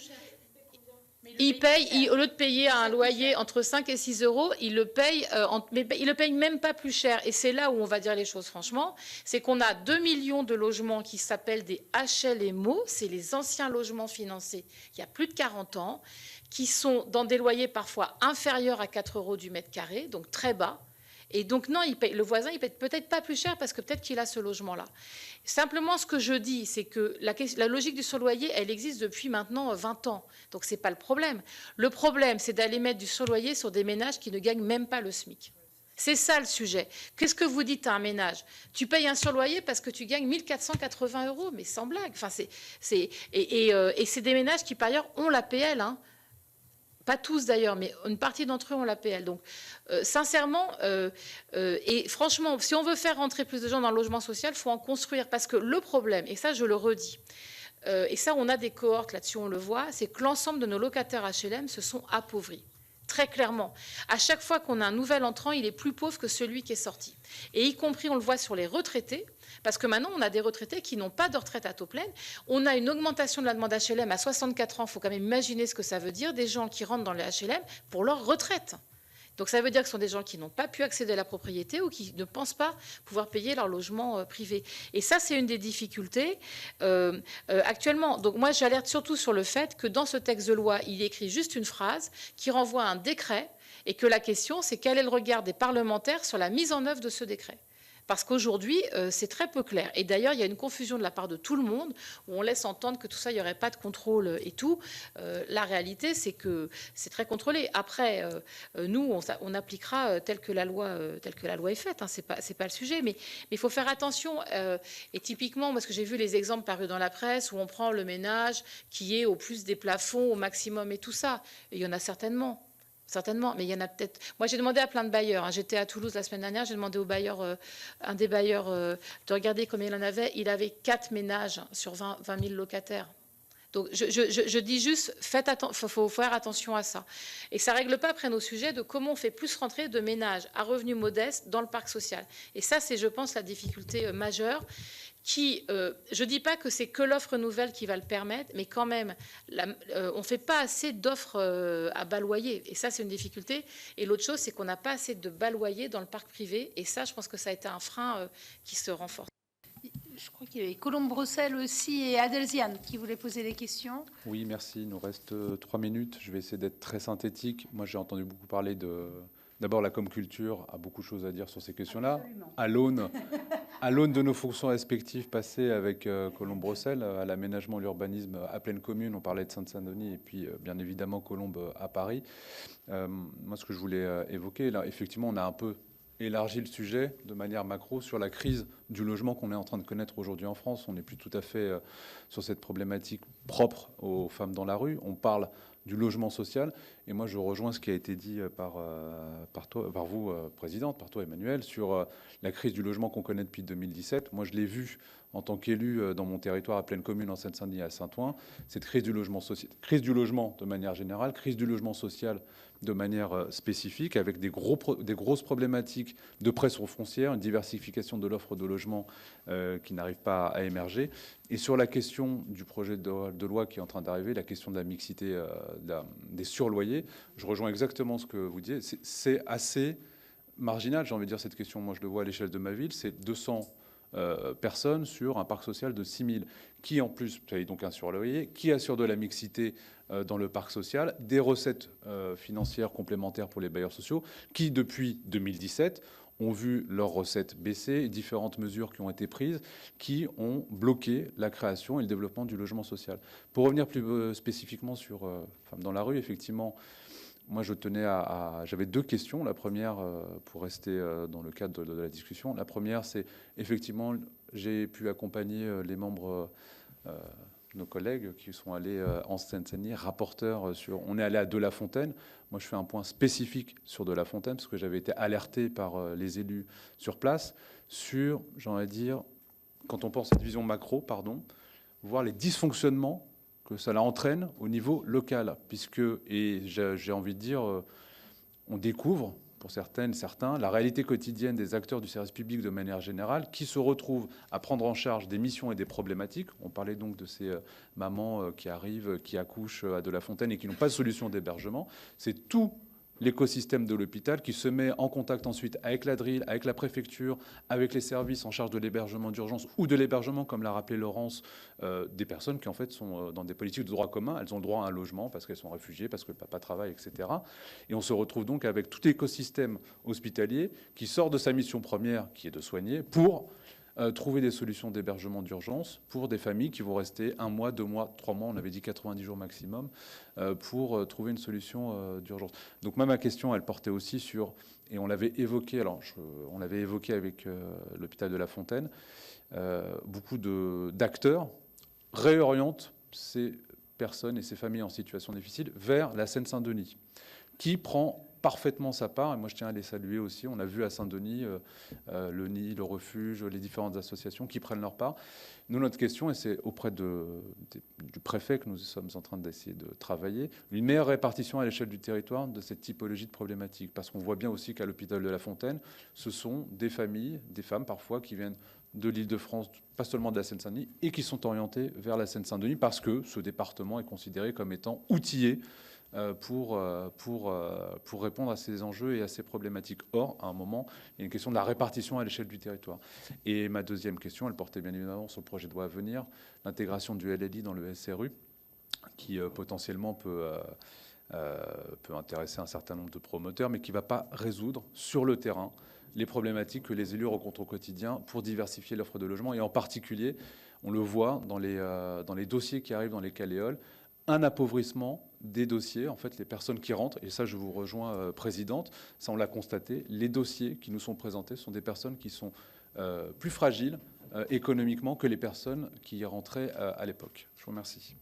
B: Il paye, au lieu de payer un loyer entre 5 et 6 euros, il le paye, mais il le paye même pas plus cher. Et c'est là où on va dire les choses franchement, c'est qu'on a 2 millions de logements qui s'appellent des HLMO, c'est les anciens logements financés il y a plus de 40 ans, qui sont dans des loyers parfois inférieurs à 4 euros du mètre carré, donc très bas. Et donc, non, le voisin, il paye peut-être pas plus cher parce que peut-être qu'il a ce logement-là. Simplement, ce que je dis, c'est que la logique du surloyer, elle existe depuis maintenant 20 ans. Donc, ce n'est pas le problème. Le problème, c'est d'aller mettre du surloyer sur des ménages qui ne gagnent même pas le SMIC. C'est ça le sujet. Qu'est-ce que vous dites à un ménage? Tu payes un surloyer parce que tu gagnes 1 480 €, mais sans blague. Enfin, c'est des ménages qui, par ailleurs, ont l'APL, hein. Pas tous d'ailleurs, mais une partie d'entre eux ont l'APL. Donc, sincèrement, et franchement, si on veut faire rentrer plus de gens dans le logement social, il faut en construire. Parce que le problème, et ça je le redis, et ça on a des cohortes là-dessus, on le voit, c'est que l'ensemble de nos locataires HLM se sont appauvris. Très clairement. À chaque fois qu'on a un nouvel entrant, il est plus pauvre que celui qui est sorti. Et y compris, on le voit sur les retraités, parce que maintenant, on a des retraités qui n'ont pas de retraite à taux plein. On a une augmentation de la demande HLM à 64 ans. Il faut quand même imaginer ce que ça veut dire, des gens qui rentrent dans les HLM pour leur retraite. Donc ça veut dire que ce sont des gens qui n'ont pas pu accéder à la propriété ou qui ne pensent pas pouvoir payer leur logement privé. Et ça, c'est une des difficultés actuellement. Donc moi, j'alerte surtout sur le fait que dans ce texte de loi, il écrit juste une phrase qui renvoie à un décret et que la question, c'est quel est le regard des parlementaires sur la mise en œuvre de ce décret. Parce qu'aujourd'hui, c'est très peu clair. Et d'ailleurs, il y a une confusion de la part de tout le monde, où on laisse entendre que tout ça, il n'y aurait pas de contrôle et tout. La réalité, c'est que c'est très contrôlé. Après, nous, on appliquera tel que la loi est faite. Hein, c'est pas le sujet. Mais il faut faire attention. Et typiquement, parce que j'ai vu les exemples parus dans la presse, où on prend le ménage qui est au plus des plafonds, au maximum et tout ça. Et il y en a certainement. Certainement, mais il y en a peut-être. Moi, j'ai demandé à plein de bailleurs. Hein. J'étais à Toulouse la semaine dernière. J'ai demandé au bailleur, un des bailleurs, de regarder combien il en avait. Il avait 4 ménages sur 20 000 locataires. Donc, je dis juste, faut faire attention à ça. Et ça ne règle pas après nos sujets de comment on fait plus rentrer de ménages à revenus modestes dans le parc social. Et ça, c'est, je pense, la difficulté majeure. Je ne dis pas que c'est que l'offre nouvelle qui va le permettre, mais quand même, on ne fait pas assez d'offres à bas loyer. Et ça, c'est une difficulté. Et l'autre chose, c'est qu'on n'a pas assez de bas loyer dans le parc privé. Et ça, je pense que ça a été un frein qui se renforce.
A: Je crois qu'il y avait Colombe-Brossel aussi et Adelziane qui voulaient poser des questions.
I: Oui, merci. Il nous reste 3 minutes. Je vais essayer d'être très synthétique. Moi, j'ai entendu beaucoup parler de... D'abord, la com-culture a beaucoup de choses à dire sur ces questions-là. À l'aune de nos fonctions respectives passées avec Colombe-Brossel, à l'aménagement, l'urbanisme à pleine commune, on parlait de Seine-Saint-Denis et puis bien évidemment Colombes à Paris. Moi, ce que je voulais évoquer, là, effectivement, on a un peu élargi le sujet de manière macro sur la crise du logement qu'on est en train de connaître aujourd'hui en France. On n'est plus tout à fait sur cette problématique propre aux femmes dans la rue. On parle du logement social. Et moi, je rejoins ce qui a été dit par vous, Présidente, par toi, Emmanuel, sur la crise du logement qu'on connaît depuis 2017. Moi, je l'ai vu en tant qu'élu dans mon territoire à pleine commune en Seine-Saint-Denis à Saint-Ouen. Cette crise du logement social, crise du logement de manière générale, crise du logement social de manière spécifique, avec des grosses problématiques de pression foncière, une diversification de l'offre de logement qui n'arrive pas à émerger. Et sur la question du projet de loi qui est en train d'arriver, la question de la mixité des surloyers, je rejoins exactement ce que vous disiez. C'est assez marginal, j'ai envie de dire, cette question. Moi, je le vois à l'échelle de ma ville, c'est 200 personnes sur un parc social de 6 000, qui en plus paye donc un surloyer, qui assure de la mixité dans le parc social, des recettes financières complémentaires pour les bailleurs sociaux, qui depuis 2017 ont vu leurs recettes baisser, différentes mesures qui ont été prises, qui ont bloqué la création et le développement du logement social. Pour revenir plus spécifiquement sur Femmes dans la rue, effectivement, moi, j'avais 2 questions. La première, pour rester dans le cadre de la discussion, la première, c'est effectivement, j'ai pu accompagner les membres, nos collègues qui sont allés en Seine-Saint-Denis, rapporteurs sur... On est allé à De-la-Fontaine. Moi, je fais un point spécifique sur De-la-Fontaine, parce que j'avais été alerté par les élus sur place sur, j'ai envie de dire, quand on pense à cette vision macro, voir les dysfonctionnements que cela entraîne au niveau local, puisque, et j'ai envie de dire, on découvre, pour certains, la réalité quotidienne des acteurs du service public de manière générale, qui se retrouvent à prendre en charge des missions et des problématiques. On parlait donc de ces mamans qui arrivent, qui accouchent à De-la-Fontaine et qui n'ont pas de solution d'hébergement. C'est tout l'écosystème de l'hôpital qui se met en contact ensuite avec la DRIL, avec la préfecture, avec les services en charge de l'hébergement d'urgence ou de l'hébergement, comme l'a rappelé Laurence, des personnes qui en fait sont dans des politiques de droit commun. Elles ont le droit à un logement parce qu'elles sont réfugiées, parce que le papa travaille, etc. Et on se retrouve donc avec tout l'écosystème hospitalier qui sort de sa mission première, qui est de soigner, pour trouver des solutions d'hébergement d'urgence pour des familles qui vont rester 1 mois, 2 mois, 3 mois, on avait dit 90 jours maximum, pour trouver une solution d'urgence. Donc moi, ma question, elle portait aussi sur, et on l'avait évoqué, on l'avait évoqué avec l'hôpital de La Fontaine, beaucoup d'acteurs réorientent ces personnes et ces familles en situation difficile vers la Seine-Saint-Denis, qui prend parfaitement sa part, et moi je tiens à les saluer aussi. On a vu à Saint-Denis le nid, le refuge, les différentes associations qui prennent leur part. Nous, notre question, et c'est auprès du préfet que nous sommes en train d'essayer de travailler, une meilleure répartition à l'échelle du territoire de cette typologie de problématiques. Parce qu'on voit bien aussi qu'à l'hôpital de La Fontaine, ce sont des familles, des femmes parfois qui viennent de l'Île-de-France, pas seulement de la Seine-Saint-Denis, et qui sont orientées vers la Seine-Saint-Denis parce que ce département est considéré comme étant outillé pour répondre à ces enjeux et à ces problématiques. Or, à un moment, il y a une question de la répartition à l'échelle du territoire. Et ma deuxième question, elle portait bien évidemment sur le projet de loi à venir, l'intégration du LLI dans le SRU, qui potentiellement peut intéresser un certain nombre de promoteurs, mais qui ne va pas résoudre sur le terrain les problématiques que les élus rencontrent au quotidien pour diversifier l'offre de logement. Et en particulier, on le voit dans les dossiers qui arrivent dans les Caléoles, un appauvrissement des dossiers, en fait, les personnes qui rentrent, et ça je vous rejoins, Présidente, ça on l'a constaté, les dossiers qui nous sont présentés sont des personnes qui sont plus fragiles économiquement que les personnes qui y rentraient à l'époque. Je vous remercie.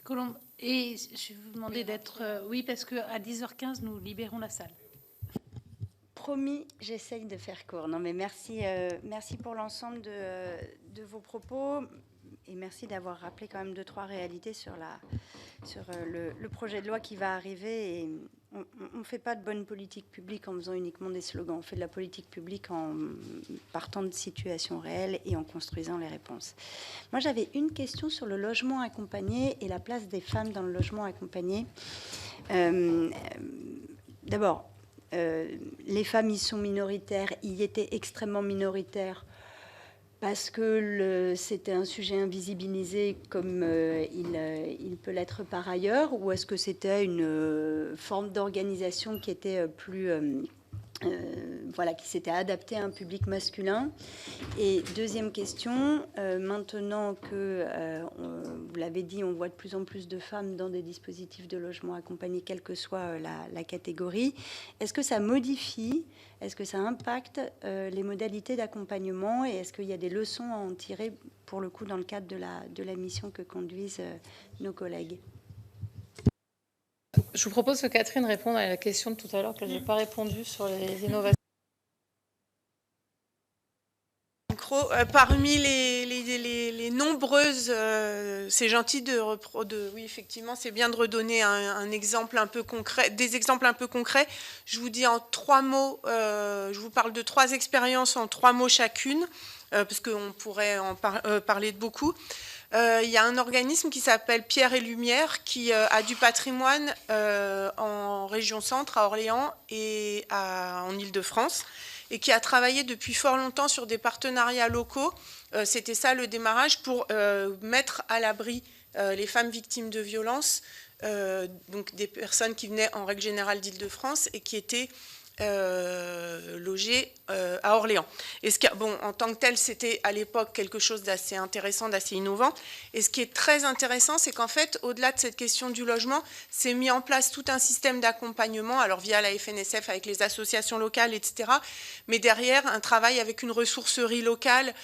A: Colombe, et je vais vous demander d'être... oui, parce qu'à 10h15, nous libérons la salle.
J: Promis, j'essaye de faire court. Non, mais merci, merci pour l'ensemble de vos propos. Et merci d'avoir rappelé quand même 2-3 réalités sur le projet de loi qui va arriver. Et on ne fait pas de bonne politique publique en faisant uniquement des slogans. On fait de la politique publique en partant de situations réelles et en construisant les réponses. Moi, j'avais une question sur le logement accompagné et la place des femmes dans le logement accompagné. D'abord, les femmes y sont minoritaires, y étaient extrêmement minoritaires, parce que c'était un sujet invisibilisé comme il peut l'être par ailleurs, ou est-ce que c'était une forme d'organisation qui était plus... voilà, qui s'était adaptée à un public masculin. Et deuxième question, maintenant que, vous l'avez dit, on voit de plus en plus de femmes dans des dispositifs de logement accompagné, quelle que soit la catégorie, est-ce que ça modifie, est-ce que ça impacte les modalités d'accompagnement, et est-ce qu'il y a des leçons à en tirer, pour le coup, dans le cadre de la mission que conduisent nos collègues ?
B: Je vous propose que Catherine réponde à la question de tout à l'heure que je n'ai pas répondu sur les innovations.
H: Parmi les nombreuses, c'est gentil oui, effectivement, c'est bien de redonner un exemple un peu concret, des exemples un peu concrets. Je vous dis en 3 mots, je vous parle de 3 expériences en 3 mots chacune, parce qu'on pourrait en parler de beaucoup. Il y a un organisme qui s'appelle Pierre et Lumière, qui a du patrimoine en région centre, à Orléans et en Île-de-France, et qui a travaillé depuis fort longtemps sur des partenariats locaux. C'était ça le démarrage, pour mettre à l'abri les femmes victimes de violences, donc des personnes qui venaient en règle générale d'Île-de-France et qui étaient logées à Orléans. Et en tant que tel, c'était à l'époque quelque chose d'assez intéressant, d'assez innovant. Et ce qui est très intéressant, c'est qu'en fait, au-delà de cette question du logement, c'est mis en place tout un système d'accompagnement, alors via la FNSF, avec les associations locales, etc. Mais derrière, un travail avec une ressourcerie locale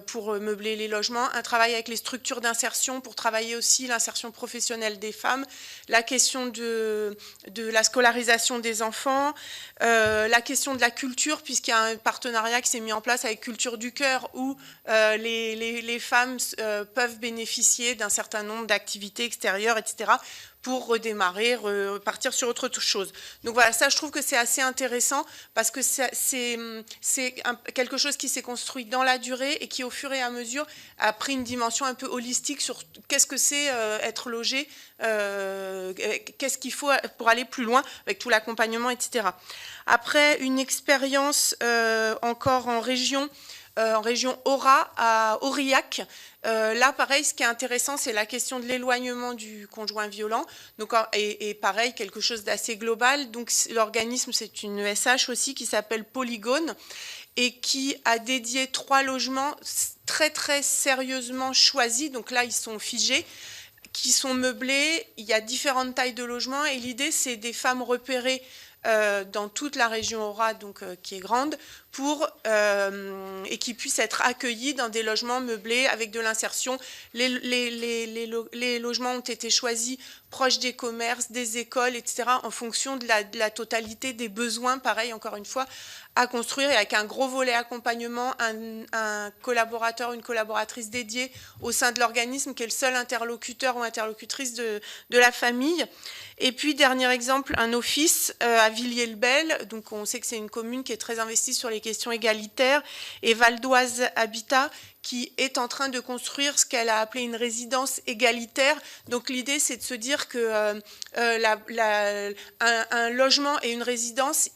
H: pour meubler les logements, un travail avec les structures d'insertion pour travailler aussi l'insertion professionnelle des femmes, la question de la scolarisation des enfants, la question de la culture, puisqu'il y a un partenariat qui s'est mis en place avec Culture du Cœur, où les femmes peuvent bénéficier d'un certain nombre d'activités extérieures, etc., pour redémarrer, repartir sur autre chose. Donc voilà, ça, je trouve que c'est assez intéressant parce que c'est quelque chose qui s'est construit dans la durée et qui, au fur et à mesure, a pris une dimension un peu holistique sur qu'est-ce que c'est être logé, qu'est-ce qu'il faut pour aller plus loin avec tout l'accompagnement, etc. Après, une expérience encore en région Aura, à Aurillac. Là, pareil, ce qui est intéressant, c'est la question de l'éloignement du conjoint violent. Donc, et pareil, quelque chose d'assez global. Donc, l'organisme, c'est une ESH aussi qui s'appelle Polygone et qui a dédié 3 logements très, très sérieusement choisis. Donc là, ils sont figés, qui sont meublés. Il y a différentes tailles de logements et l'idée, c'est des femmes repérées dans toute la région Aura, donc qui est grande, et qui puissent être accueillis dans des logements meublés avec de l'insertion. Les logements ont été choisis proches des commerces, des écoles, etc., en fonction de la totalité des besoins, pareil, encore une fois, à construire, et avec un gros volet accompagnement, un collaborateur, une collaboratrice dédiée au sein de l'organisme, qui est le seul interlocuteur ou interlocutrice de la famille. Et puis, dernier exemple, un office à Villiers-le-Bel. Donc, on sait que c'est une commune qui est très investie sur les questions égalitaires. Et Val d'Oise Habitat, qui est en train de construire ce qu'elle a appelé une résidence égalitaire. Donc, l'idée, c'est de se dire que un logement et une résidence,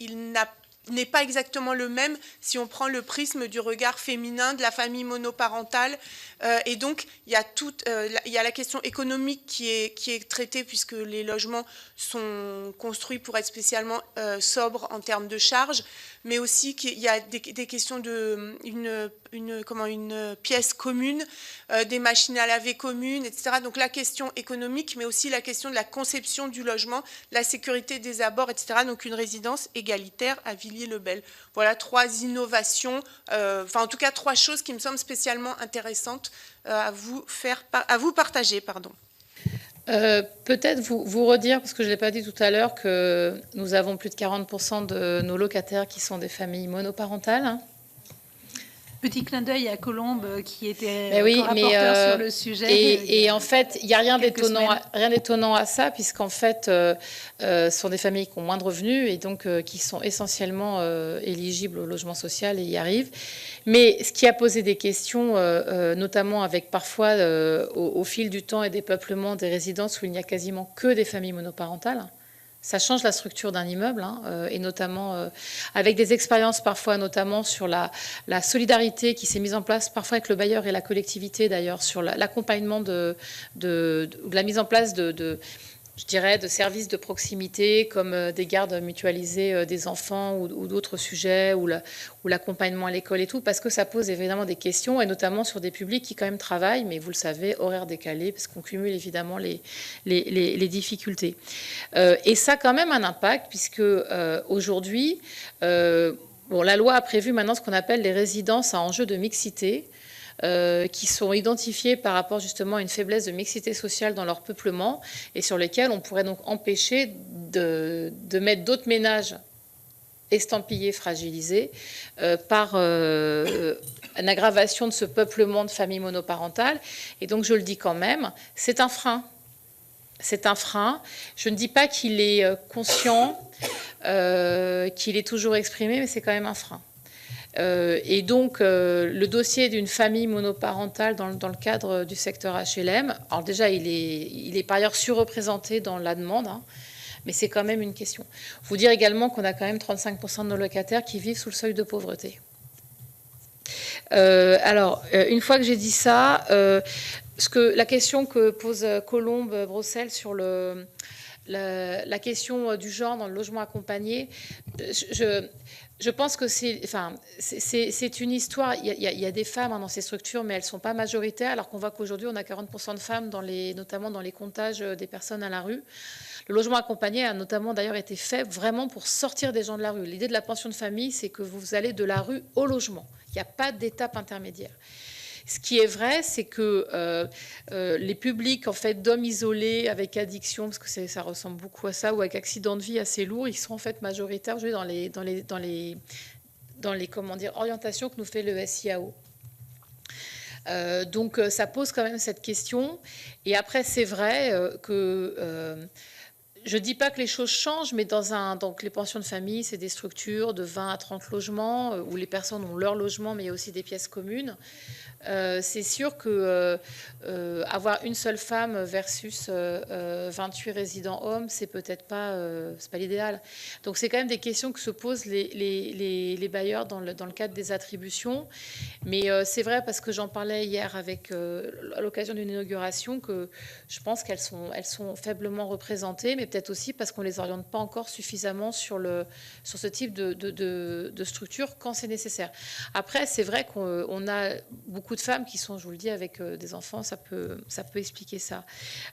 H: n'est pas exactement le même si on prend le prisme du regard féminin de la famille monoparentale. Et donc, il y a la question économique qui est traitée puisque les logements sont construits pour être spécialement sobres en termes de charges, mais aussi qu'il y a des questions de une pièce commune, des machines à laver communes, etc. Donc la question économique, mais aussi la question de la conception du logement, la sécurité des abords, etc. Donc une résidence égalitaire à Villiers-le-Bel. Voilà 3 innovations, en tout cas 3 choses qui me semblent spécialement intéressantes à vous partager. Pardon.
B: Peut-être vous redire, parce que je ne l'ai pas dit tout à l'heure, que nous avons plus de 40% de nos locataires qui sont des familles monoparentales.
A: Petit clin d'œil à Colombe qui était
B: rapporteur
A: sur le sujet.
B: Et en fait, il n'y a rien d'étonnant à ça, puisqu'en fait, ce sont des familles qui ont moins de revenus et donc qui sont essentiellement éligibles au logement social et y arrivent. Mais ce qui a posé des questions, notamment avec parfois, au fil du temps et des peuplements des résidences où il n'y a quasiment que des familles monoparentales. Ça change la structure d'un immeuble, et notamment avec des expériences parfois, notamment sur la solidarité qui s'est mise en place parfois avec le bailleur et la collectivité d'ailleurs, sur l'accompagnement de la mise en place je dirais, de services de proximité comme des gardes mutualisées des enfants ou d'autres sujets, ou l'accompagnement à l'école et tout, parce que ça pose évidemment des questions, et notamment sur des publics qui quand même travaillent, mais vous le savez, horaires décalés, parce qu'on cumule évidemment les difficultés. Et ça a quand même un impact, puisque aujourd'hui, la loi a prévu maintenant ce qu'on appelle les résidences à enjeu de mixité, qui sont identifiés par rapport justement à une faiblesse de mixité sociale dans leur peuplement, et sur lesquels on pourrait donc empêcher de mettre d'autres ménages estampillés, fragilisés, par une aggravation de ce peuplement de familles monoparentales. Et donc je le dis quand même, c'est un frein. C'est un frein. Je ne dis pas qu'il est conscient, qu'il est toujours exprimé, mais c'est quand même un frein. Et donc, le dossier d'une famille monoparentale dans le cadre du secteur HLM, alors déjà, il est par ailleurs surreprésenté dans la demande, mais c'est quand même une question. Il faut dire également qu'on a quand même 35% de nos locataires qui vivent sous le seuil de pauvreté. Alors, une fois que j'ai dit ça, la question que pose Colombe Brossel sur la question du genre dans le logement accompagné, je pense que c'est une histoire. Il y a des femmes dans ces structures, mais elles ne sont pas majoritaires, alors qu'on voit qu'aujourd'hui, on a 40% de femmes, notamment dans les comptages des personnes à la rue. Le logement accompagné a notamment d'ailleurs été fait vraiment pour sortir des gens de la rue. L'idée de la pension de famille, c'est que vous allez de la rue au logement. Il n'y a pas d'étape intermédiaire. Ce qui est vrai, c'est que les publics en fait, d'hommes isolés avec addiction, parce que ça ressemble beaucoup à ça, ou avec accident de vie assez lourd, ils sont en fait majoritaires dans les orientations que nous fait le SIAO. Donc ça pose quand même cette question. Et après, c'est vrai que je ne dis pas que les choses changent, mais donc les pensions de famille, c'est des structures de 20 à 30 logements où les personnes ont leur logement, mais il y a aussi des pièces communes. C'est sûr que avoir une seule femme versus 28 résidents hommes, c'est peut-être pas, c'est pas l'idéal. Donc c'est quand même des questions que se posent les bailleurs dans le cadre des attributions. Mais c'est vrai, parce que j'en parlais hier à l'occasion d'une inauguration, que je pense qu'elles sont faiblement représentées, mais peut-être aussi parce qu'on les oriente pas encore suffisamment sur ce type de structure quand c'est nécessaire. Après, c'est vrai qu'on a beaucoup de femmes qui sont, je vous le dis, avec des enfants, ça peut expliquer ça.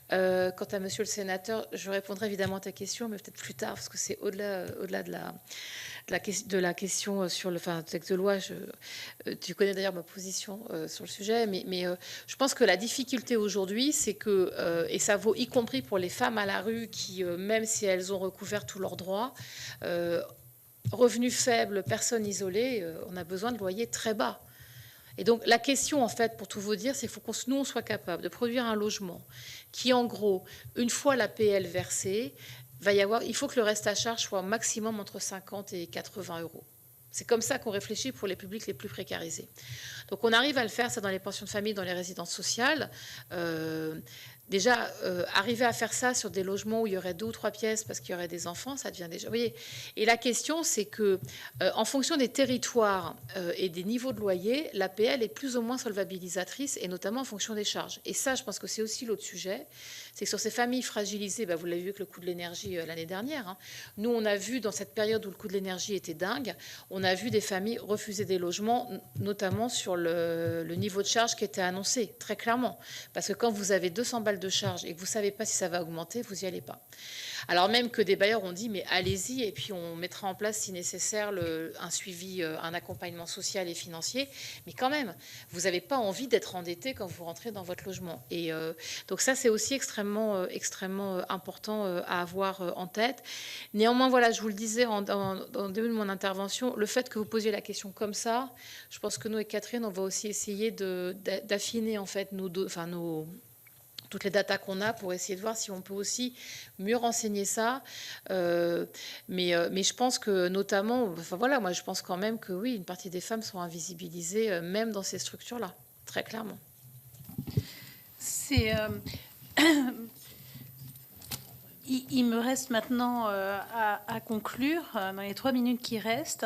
B: Quant à monsieur le sénateur, je répondrai évidemment à ta question, mais peut-être plus tard, parce que c'est au-delà de la question sur le texte de loi. Tu connais d'ailleurs ma position sur le sujet, mais je pense que la difficulté aujourd'hui, c'est que, et ça vaut y compris pour les femmes à la rue qui, même si elles ont recouvert tous leurs droits, revenus faibles, personnes isolées, on a besoin de loyers très bas. Et donc la question, en fait, pour tout vous dire, c'est qu'il faut que nous, on soit capable de produire un logement qui, en gros, une fois l'APL versée, il faut que le reste à charge soit au maximum entre 50 et 80 euros. C'est comme ça qu'on réfléchit pour les publics les plus précarisés. Donc on arrive à le faire, ça, dans les pensions de famille, dans les résidences sociales. Déjà, arriver à faire ça sur des logements où il y aurait 2 ou 3 pièces parce qu'il y aurait des enfants, ça devient déjà... Vous voyez. Et la question, c'est que, en fonction des territoires et des niveaux de loyer, l'APL est plus ou moins solvabilisatrice, et notamment en fonction des charges. Et ça, je pense que c'est aussi l'autre sujet. C'est que sur ces familles fragilisées, vous l'avez vu avec le coût de l'énergie l'année dernière, hein, nous, on a vu, dans cette période où le coût de l'énergie était dingue, on a vu des familles refuser des logements, notamment sur le niveau de charge qui était annoncé, très clairement. Parce que quand vous avez 200 balles de charge et que vous ne savez pas si ça va augmenter, vous n'y allez pas. Alors même que des bailleurs ont dit, mais allez-y, et puis on mettra en place, si nécessaire, un suivi, un accompagnement social et financier. Mais quand même, vous n'avez pas envie d'être endetté quand vous rentrez dans votre logement. Et donc ça, c'est aussi extrêmement important à avoir en tête. Néanmoins, voilà, je vous le disais en début de mon intervention, le fait que vous posiez la question comme ça, je pense que nous et Catherine, on va aussi essayer d'affiner en fait toutes les datas qu'on a pour essayer de voir si on peut aussi mieux renseigner ça. Mais je pense que notamment, moi je pense quand même que oui, une partie des femmes sont invisibilisées, même dans ces structures-là, très clairement.
A: Il me reste maintenant à conclure dans les 3 minutes qui restent.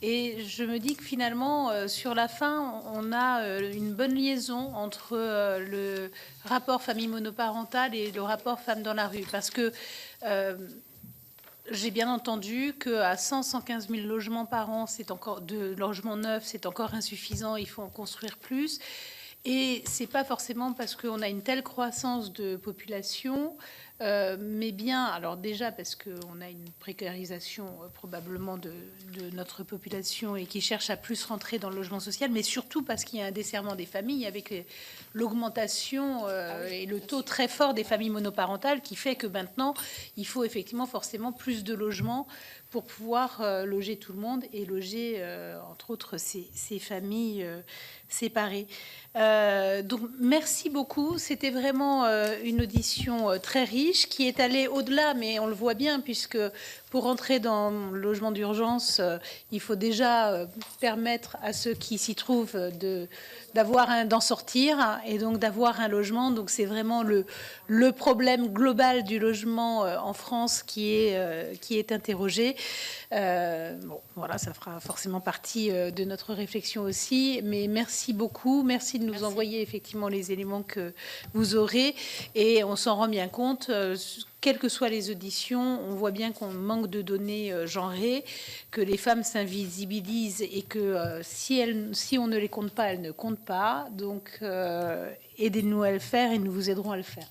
A: Et je me dis que finalement, sur la fin, on a une bonne liaison entre le rapport famille monoparentale et le rapport femmes dans la rue. Parce que j'ai bien entendu qu'à 115 000 logements par an, de logements neufs, c'est encore insuffisant, il faut en construire plus. Et c'est pas forcément parce qu'on a une telle croissance de population, mais bien, alors déjà parce qu'on a une précarisation probablement de notre population et qui cherche à plus rentrer dans le logement social, mais surtout parce qu'il y a un desserrement des familles avec l'augmentation et le taux très fort des familles monoparentales qui fait que maintenant, il faut effectivement forcément plus de logements pour pouvoir loger tout le monde et loger, entre autres, ces familles séparées. Donc, merci beaucoup. C'était vraiment une audition très riche qui est allée au-delà, mais on le voit bien, puisque pour rentrer dans le logement d'urgence, il faut déjà permettre à ceux qui s'y trouvent d'en sortir et donc d'avoir un logement. Donc, c'est vraiment le problème global du logement en France qui est interrogé. Bon, voilà, ça fera forcément partie de notre réflexion aussi. Mais merci beaucoup. Merci de nous envoyer effectivement les éléments que vous aurez. Et on s'en rend bien compte, quelles que soient les auditions, on voit bien qu'on manque de données genrées, que les femmes s'invisibilisent et que si on ne les compte pas, elles ne comptent pas. Donc, aidez-nous à le faire et nous vous aiderons à le faire.